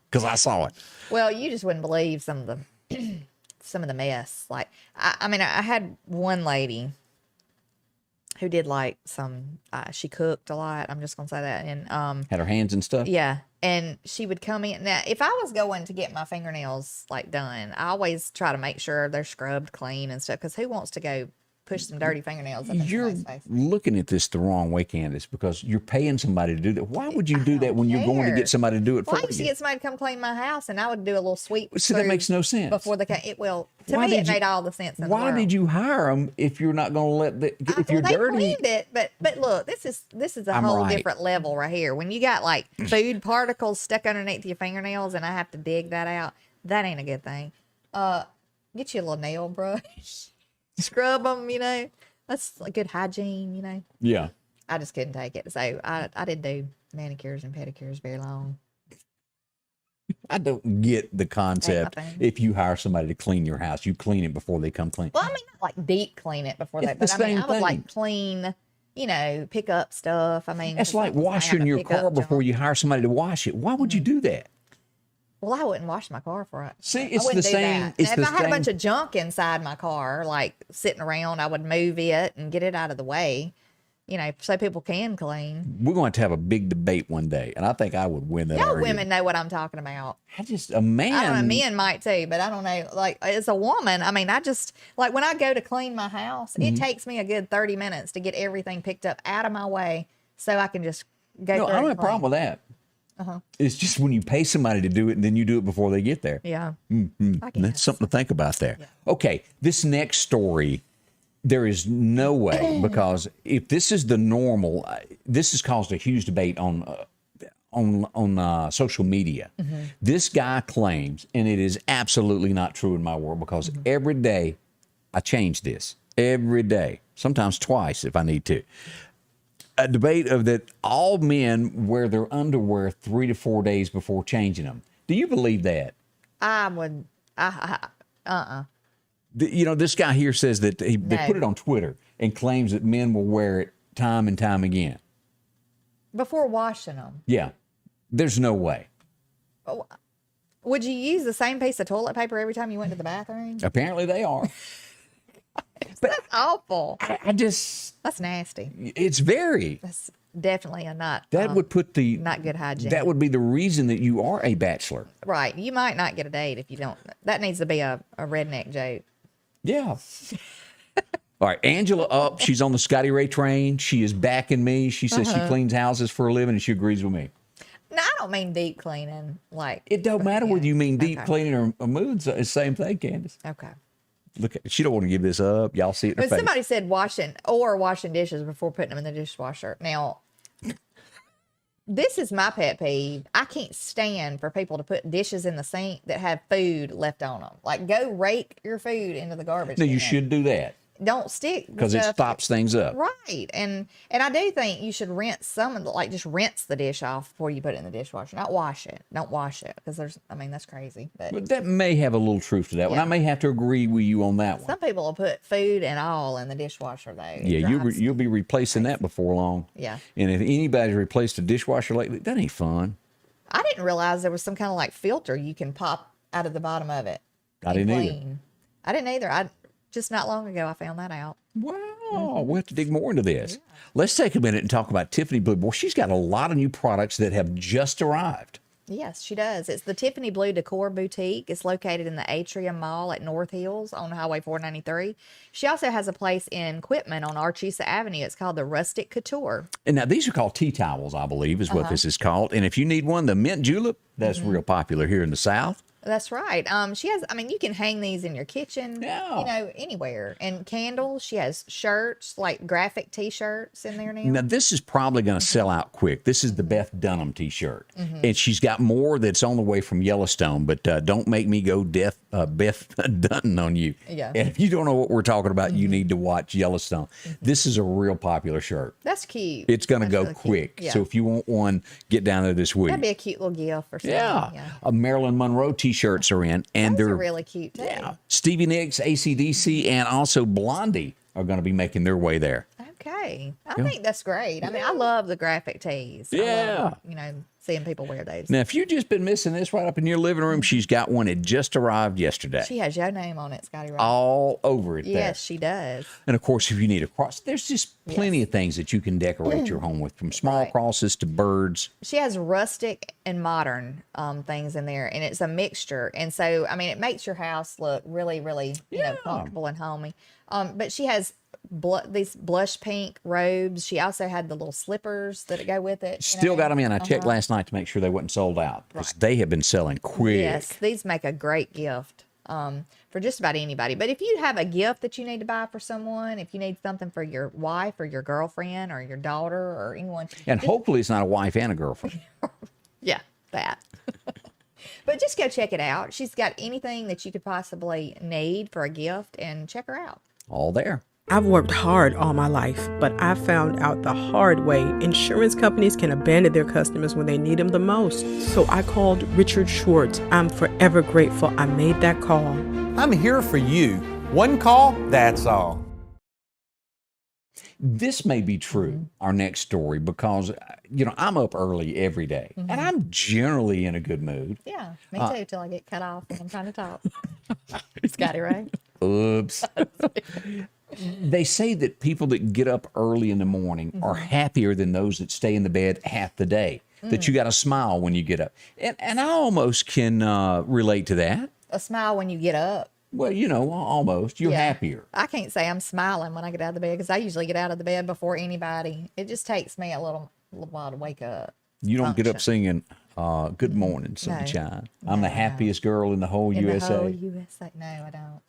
because I saw it. Well, you just wouldn't believe some of the mess. Like, I mean, I had one lady who did like some. She cooked a lot. I'm just gonna say that, and Had her hands and stuff. yeah. And she would come in. Now, if I was going to get my fingernails like done, I always try to make sure they're scrubbed clean and stuff. Because who wants to go push some dirty fingernails up in You're somebody's face? looking at this the wrong way, Candace, because you're paying somebody to do that. Why would you do that when you're going to get somebody to do it Well, for I used to you? get somebody to come clean my house, and I would do a little sweep. See, that through makes no sense. Before they came, to Why me, did it you- made all the sense in the Why world. did you hire them if you're not going to let if you're they dirty? cleaned it, but look, this is a I'm whole right. different level right here. When you got like food particles stuck underneath your fingernails, and I have to dig that out, that ain't a good thing. Get you a little nail brush, scrub them. That's a good hygiene. Yeah. I just couldn't take it, so I didn't do manicures and pedicures very long. I don't get the concept. thing. If you hire somebody to clean your house, you clean it before they come clean. Well, I mean, not like deep clean it before they, It's but the I mean, same I would like thing. clean, pick up stuff. I mean, It's like washing your car before you hire somebody to wash it. Why would you do that? Well, I wouldn't wash my car for it. See, I it's wouldn't the do same. that. It's Now, the if I had same. a bunch of junk inside my car, like sitting around, I would move it and get it out of the way, so people can clean. We're going to have a big debate one day, and I think I would win that Y'all argument. women know what I'm talking about. A man. I don't know, men might too, but I don't know. Like, as a woman, I mean, I just, like, when I go to clean my house, Mm-hmm. it takes me a good 30 minutes to get everything picked up out of my way so I can just go No, through I don't and have a problem clean. with that. It's just when you pay somebody to do it, and then you do it before they get there. Yeah. I And guess. that's something to think about there. Okay, this next story, there is no way, because if this is the normal, this has caused a huge debate on social media. This guy claims, and it is absolutely not true in my world, because every day I change this. Every day, sometimes twice if I need to. A debate of that all men wear their underwear 3 to 4 days before changing them. Do you believe that? I would, This guy here says that they No. put it on Twitter and claims that men will wear it time and time again. before washing them. Yeah, there's no way. Would you use the same piece of toilet paper every time you went to the bathroom? Apparently they are. That's awful. I just, That's nasty. it's very. That's definitely That would put the not good hygiene. That would be the reason that you are a bachelor. Right. You might not get a date if you don't. That needs to be a redneck joke. Yeah. All right, Angela up. She's on the Scotty Ray train. She is backing me. She says she cleans houses for a living, and she agrees with me. No, I don't mean deep cleaning. Like, It don't matter whether you mean deep Okay. cleaning or moving. It's the same thing, Candace. Okay. Look, she don't want to give this up. Y'all see it in her But face. somebody said washing dishes before putting them in the dishwasher. Now, this is my pet peeve. I can't stand for people to put dishes in the sink that have food left on them. Like, go rake your food into the garbage. No, you can. should do that Don't stick because it stops things up. Right. And I do think you should rinse some of the, like, just rinse the dish off before you put it in the dishwasher. Not wash it. Don't wash it because that's crazy. But that may have a little truth to that one. I may have to agree with you on that one. Some people will put food and all in the dishwasher though. Yeah, you'll be replacing that before long. Yeah. And if anybody's replaced a dishwasher lately, that ain't fun. I didn't realize there was some kind of like filter you can pop out of the bottom of it. I didn't either. Clean. I didn't either. Just not long ago, I found that out. Wow, we'll have to dig more into this. Yeah. Let's take a minute and talk about Tiffany Bleau. Boy, she's got a lot of new products that have just arrived. Yes, she does. It's the Tiffany Bleau Décor Boutique. It's located in the Atrium Mall at North Hills on Highway 493. She also has a place in Quitman on Artisa Avenue. It's called the Rustic Couture. And now these are called tea towels, I believe, is what this is called. And if you need one, the mint julep, that's real popular here in the South. That's right. She has, you can hang these in your kitchen, anywhere. And candles. She has shirts, like graphic t-shirts in there now. Now, this is probably going to sell out quick. This is the Beth Dunham t-shirt. And she's got more that's on the way from Yellowstone, but don't make me go Beth Dunham on you. Yeah. And if you don't know what we're talking about, you need to watch Yellowstone. This is a real popular shirt. That's cute. It's going to go really quick. Yeah. So if you want one, get down there this week. That'd be a cute little gift or something. Yeah. A Marilyn Monroe t-shirts are in. And Those they're are really cute too. Yeah. Stevie Nicks, AC/DC, and also Blondie are going to be making their way there. Okay. I think that's great. I love the graphic tees. Yeah. I love, seeing people wear those. Now, if you've just been missing this right up in your living room, she's got one that just arrived yesterday. She has your name on it, Scotty Ray. All over it there. Yes, she does. And, of course, if you need a cross, there's just plenty of things that you can decorate your home with, from small crosses to birds. She has rustic and modern things in there, and it's a mixture. And so, it makes your house look really, really, comfortable and homey. But she has these blush pink robes. She also had the little slippers that go with it. Still got them in. I checked last night to make sure they wasn't sold out, because they have been selling quick. Yes, these make a great gift for just about anybody. But if you have a gift that you need to buy for someone, if you need something for your wife or your girlfriend or your daughter or anyone. And hopefully it's not a wife and a girlfriend. Yeah, that. But just go check it out. She's got anything that you could possibly need for a gift, and check her out. All there. I've worked hard all my life, but I found out the hard way insurance companies can abandon their customers when they need them the most. So I called Richard Schwartz. I'm forever grateful I made that call. I'm here for you. One call, that's all. This may be true, our next story, because, I'm up early every day, and I'm generally in a good mood. Yeah, me too, till I get cut off when I'm trying to talk. Scotty Ray. Oops. They say that people that get up early in the morning are happier than those that stay in the bed half the day, that you got to smile when you get up. And I almost can relate to that. A smile when you get up. Well, almost. You're happier. I can't say I'm smiling when I get out of the bed, because I usually get out of the bed before anybody. It just takes me a little while to wake up. You don't get up singing, Good Morning, Sunshine. I'm the happiest girl in the whole USA. The whole USA. No, I don't.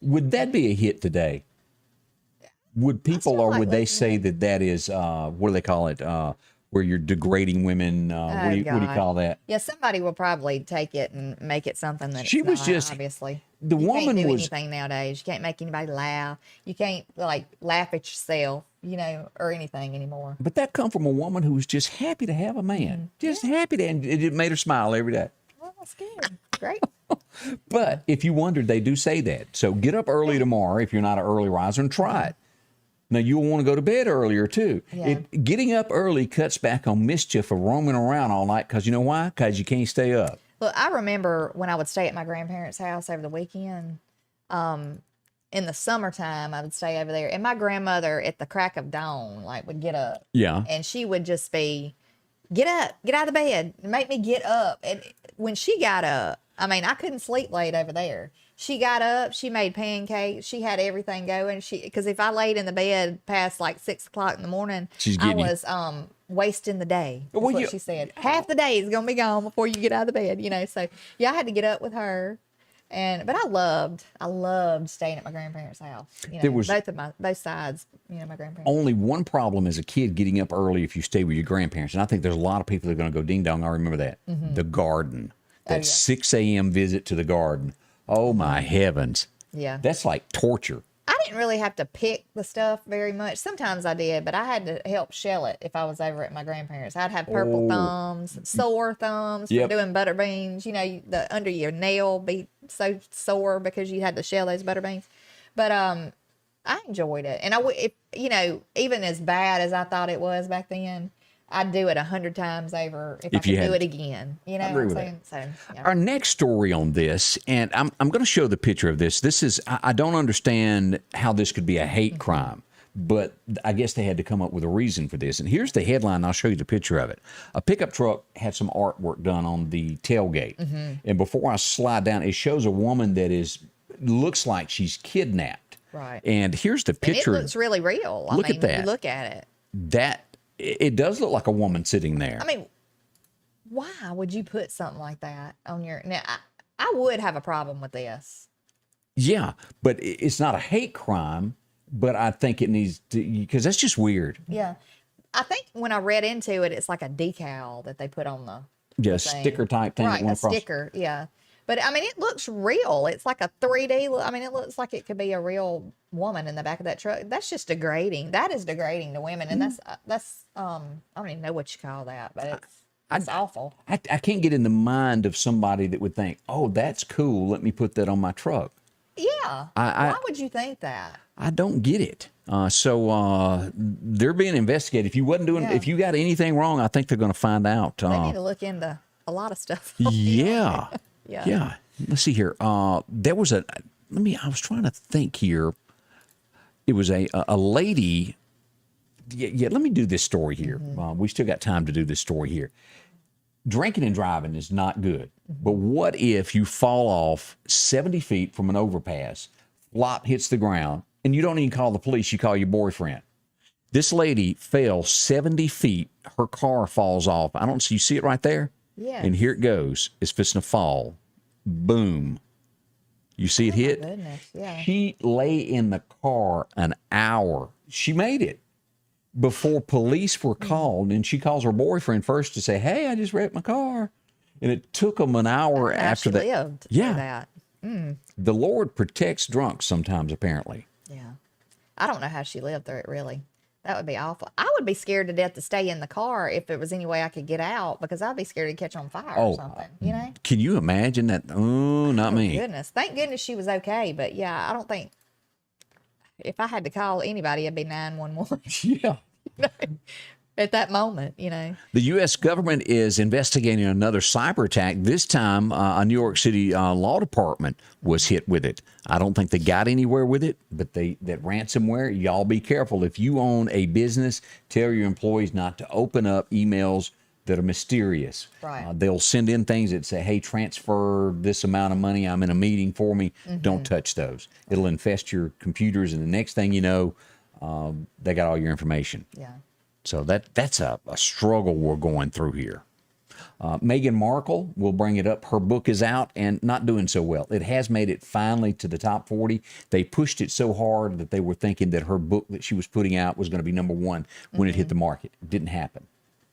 Would that be a hit today? Would people, or would they say that is, what do they call it, where you're degrading women? What do you call that? Yeah, somebody will probably take it and make it something that She was just, obviously. The you woman can't do was anything nowadays. You can't make anybody laugh. You can't laugh at yourself, or anything anymore. But that come from a woman who was just happy to have a man, just happy to, and it made her smile every day. Well, that's good. Great. But if you wondered, they do say that. So get up early tomorrow if you're not an early riser, and try it. Now, you'll want to go to bed earlier, too. Yeah. Getting up early cuts back on mischief of roaming around all night, because you know why? Because you can't stay up. Look, I remember when I would stay at my grandparents' house over the weekend. In the summertime, I would stay over there. And my grandmother, at the crack of dawn, would get up. Yeah. And she would just be, get up, get out of the bed, make me get up. And when she got up, I couldn't sleep late over there. She got up, she made pancakes, she had everything going. Because if I laid in the bed past 6 o'clock in the morning, I was wasting the day. That's what she said. Half the day is gonna be gone before you get out of the bed, So yeah, I had to get up with her. But I loved staying at my grandparents' house. You know, There was both sides, you know, my grandparents. only one problem as a kid getting up early if you stay with your grandparents. And I think there's a lot of people that are going to go ding dong. I remember that. The garden. That 6 a.m. visit to the garden. Oh, my heavens. Yeah. That's like torture. I didn't really have to pick the stuff very much. Sometimes I did, but I had to help shell it if I was over at my grandparents. I'd have purple thumbs, sore thumbs from doing butter beans. You know, the under your nail be so sore because you had to shell those butter beans. But I enjoyed it, and you know, even as bad as I thought it was back then, I'd do it 100 times over if I could do it again. You know what I'm saying? So, yeah. Our next story on this, and I'm going to show the picture of this. This is, I don't understand how this could be a hate crime, but I guess they had to come up with a reason for this. And here's the headline. I'll show you the picture of it. A pickup truck had some artwork done on the tailgate. And before I slide down, it shows a woman that looks like she's kidnapped. Right. And here's the picture. And it looks really real. Look at that. When you look at it. It does look like a woman sitting there. I mean, why would you put something like that on your... Now, I would have a problem with this. Yeah, but it's not a hate crime, but I think it needs to... Because that's just weird. Yeah. I think when I read into it, it's like a decal that they put on the sticker type thing. Right, a sticker, yeah. But, I mean, it looks real. It's like a 3D... I mean, it looks like it could be a real woman in the back of that truck. That's just degrading. That is degrading to women, and that's I don't even know what you call that, but it's awful. I can't get in the mind of somebody that would think, oh, that's cool, let me put that on my truck. Yeah. Why would you think that? I don't get it. So they're being investigated. If you got anything wrong, I think they're going to find out. They need to look into a lot of stuff. Yeah. Yeah. Let's see here. I was trying to think here. It was a lady. Yeah, let me do this story here. We still got time to do this story here. Drinking and driving is not good. But what if you fall off 70 feet from an overpass, flop hits the ground, and you don't even call the police, you call your boyfriend? This lady fell 70 feet. Her car falls off. You see it right there? Yeah. And here it goes. It's fixing to fall. Boom. You see it hit? My goodness, yeah. She lay in the car an hour. She made it before police were called, and she calls her boyfriend first to say, hey, I just wrecked my car. And it took them an hour after that. Lived yeah. that. The Lord protects drunks sometimes, apparently. Yeah. I don't know how she lived through it, really. That would be awful. I would be scared to death to stay in the car if there was any way I could get out, because I'd be scared to catch on fire or something, you know? Can you imagine that? Oh, not me. Goodness. Thank goodness she was okay. But yeah, I don't think if I had to call anybody, it'd be 911. Yeah. At that moment, you know. The U.S. government is investigating another cyber attack. This time, a New York City law department was hit with it. I don't think they got anywhere with it, but that ransomware, y'all be careful. If you own a business, tell your employees not to open up emails that are mysterious. Right. They'll send in things that say, hey, transfer this amount of money. I'm in a meeting for me. Don't touch those. It'll infest your computers, and the next thing you know, they got all your information. Yeah. So that's a struggle we're going through here. Meghan Markle, we'll bring it up. Her book is out and not doing so well. It has made it finally to the top 40. They pushed it so hard that they were thinking that her book that she was putting out was going to be number one when it hit the market. It didn't happen.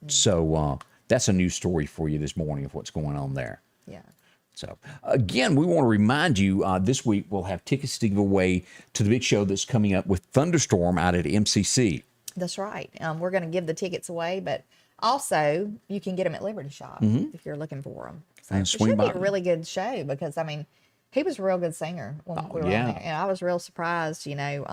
So that's a news story for you this morning of what's going on there. Yeah. So, again, we want to remind you this week we'll have tickets to give away to the big show that's coming up with Thunderstorm out at MCC. That's right. We're going to give the tickets away, but also you can get them at Liberty Shop if you're looking for them. So it should be a really good show because, I mean, he was a real good singer when we were on there. And I was real surprised, you know,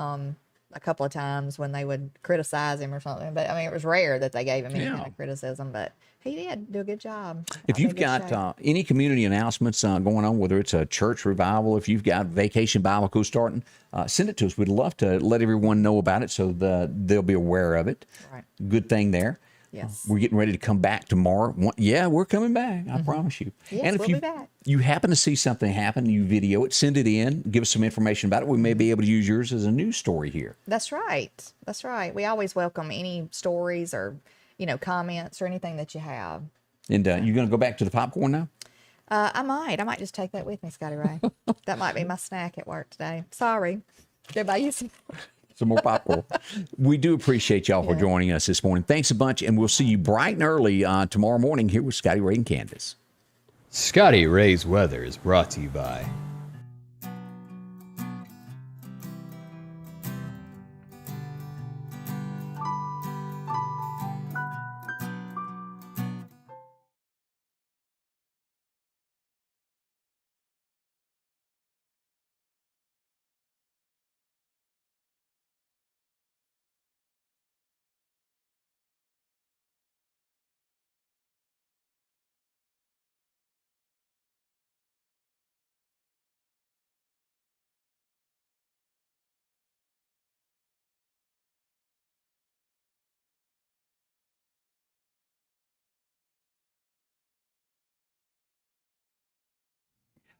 a couple of times when they would criticize him or something. But, I mean, it was rare that they gave him any kind of criticism, but he did do a good job. If you've got any community announcements going on, whether it's a church revival, if you've got Vacation Bible School starting, send it to us. We'd love to let everyone know about it so they'll be aware of it. Right. Good thing there. Yes. We're getting ready to come back tomorrow. Yeah, we're coming back. I promise you. Yes, and if we'll be back. you happen to see something happen, you video it, send it in, give us some information about it. We may be able to use yours as a news story here. That's right. That's right. We always welcome any stories or, you know, comments or anything that you have. And you're going to go back to the popcorn now? I might just take that with me, Scotty Ray. That might be my snack at work today. Sorry. Go buy you some more popcorn. We do appreciate y'all for joining us this morning. Thanks a bunch, and we'll see you bright and early tomorrow morning here with Scotty Ray and Candace. Scotty Ray's weather is brought to you by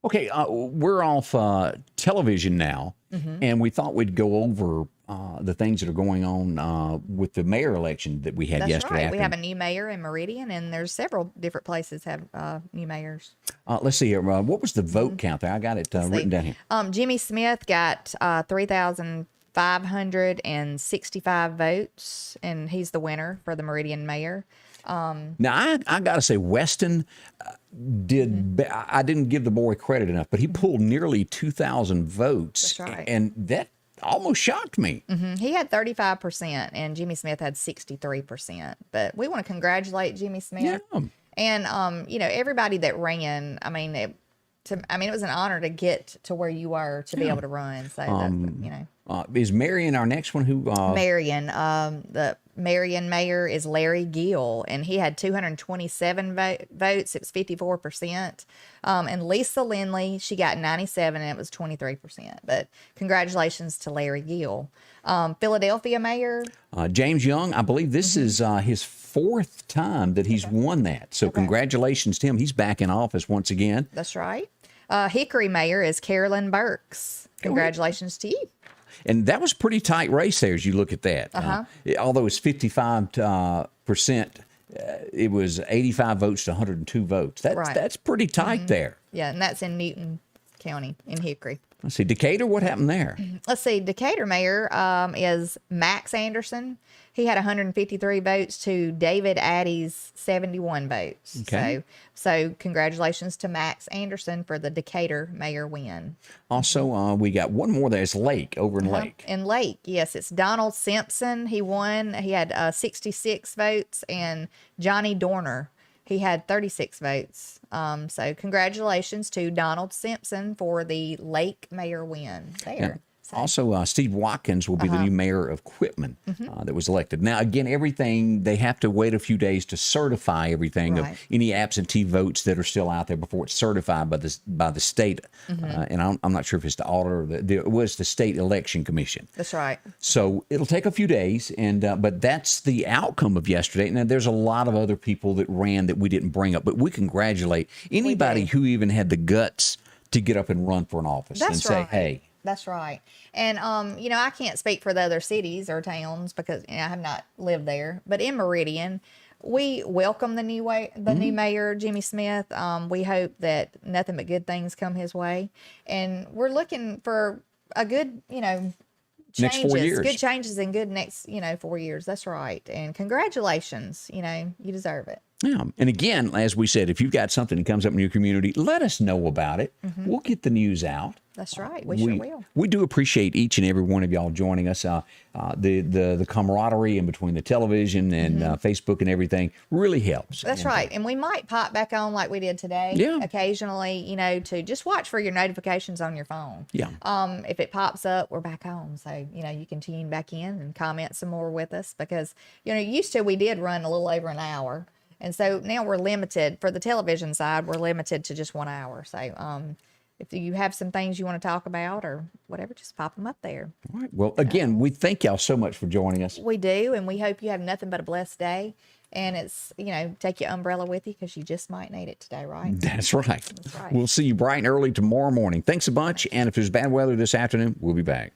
Okay, we're off television now, and we thought we'd go over the things that are going on with the mayor election that we had That's yesterday. right. We have a new mayor in Meridian, and there's several different places have new mayors. Let's see here. What was the vote count there? I got it written down here. Jimmy Smith got 3,565 votes, and he's the winner for the Meridian mayor. Now, I got to say, Weston I didn't give the boy credit enough, but he pulled nearly 2,000 votes. That's right. And that almost shocked me. He had 35%, and Jimmy Smith had 63%. But we want to congratulate Jimmy Smith. Yeah. And, everybody that ran, it was an honor to get to where you were to be able to run. So, Is Marion our next one? Marion. The Marion mayor is Larry Gill, and he had 227 votes. It was 54%. And Lisa Lindley, she got 97, and it was 23%. But congratulations to Larry Gill. Philadelphia mayor. James Young, I believe this is his fourth time that he's won that. So congratulations to him. He's back in office once again. That's right. Hickory mayor is Carolyn Burks. Congratulations to you. And that was a pretty tight race there as you look at that. Although it's 55%, it was 85 votes to 102 votes. That's pretty tight there. Yeah, and that's in Newton County in Hickory. Let's see, Decatur, what happened there? Let's see, Decatur mayor is Max Anderson. He had 153 votes to David Addy's 71 votes. Okay. So congratulations to Max Anderson for the Decatur mayor win. Also, we got one more there. It's Lake, over in Lake. In Lake, yes. It's Donald Simpson. He won. He had 66 votes. And Johnny Dorner, he had 36 votes. So congratulations to Donald Simpson for the Lake mayor win there. Yeah. Also, Steve Watkins will be the new mayor of Quitman that was elected. Now, again, everything, they have to wait a few days to certify everything of any absentee votes that are still out there before it's certified by the state. And I'm not sure if it's the auditor, it was the State Election Commission. That's right. So it'll take a few days, but that's the outcome of yesterday. Now, there's a lot of other people that ran that we didn't bring up, but we congratulate anybody who even had the guts to get up and run for an office and say, hey. That's right. And, I can't speak for the other cities or towns because I have not lived there. But in Meridian, we welcome the new new mayor, Jimmy Smith. We hope that nothing but good things come his way. And we're looking for a good, changes. Next 4 years. Good changes in good next, 4 years. That's right. And congratulations. You deserve it. Yeah. And again, as we said, if you've got something that comes up in your community, let us know about it. We'll get the news out. That's right. We sure will. We do appreciate each and every one of y'all joining us. The camaraderie in between the television and Facebook and everything really helps. That's right. And we might pop back on like we did today. Yeah. Occasionally, to just watch for your notifications on your phone. Yeah. If it pops up, we're back on. So, you can tune back in and comment some more with us because, used to we did run a little over an hour. And so now we're limited for the television side. We're limited to just 1 hour. So if you have some things you want to talk about or whatever, just pop them up there. All right. Well, again, we thank y'all so much for joining us. We do. And we hope you have nothing but a blessed day. And it's, take your umbrella with you because you just might need it today, right? That's right. We'll see you bright and early tomorrow morning. Thanks a bunch. And if there's bad weather this afternoon, we'll be back.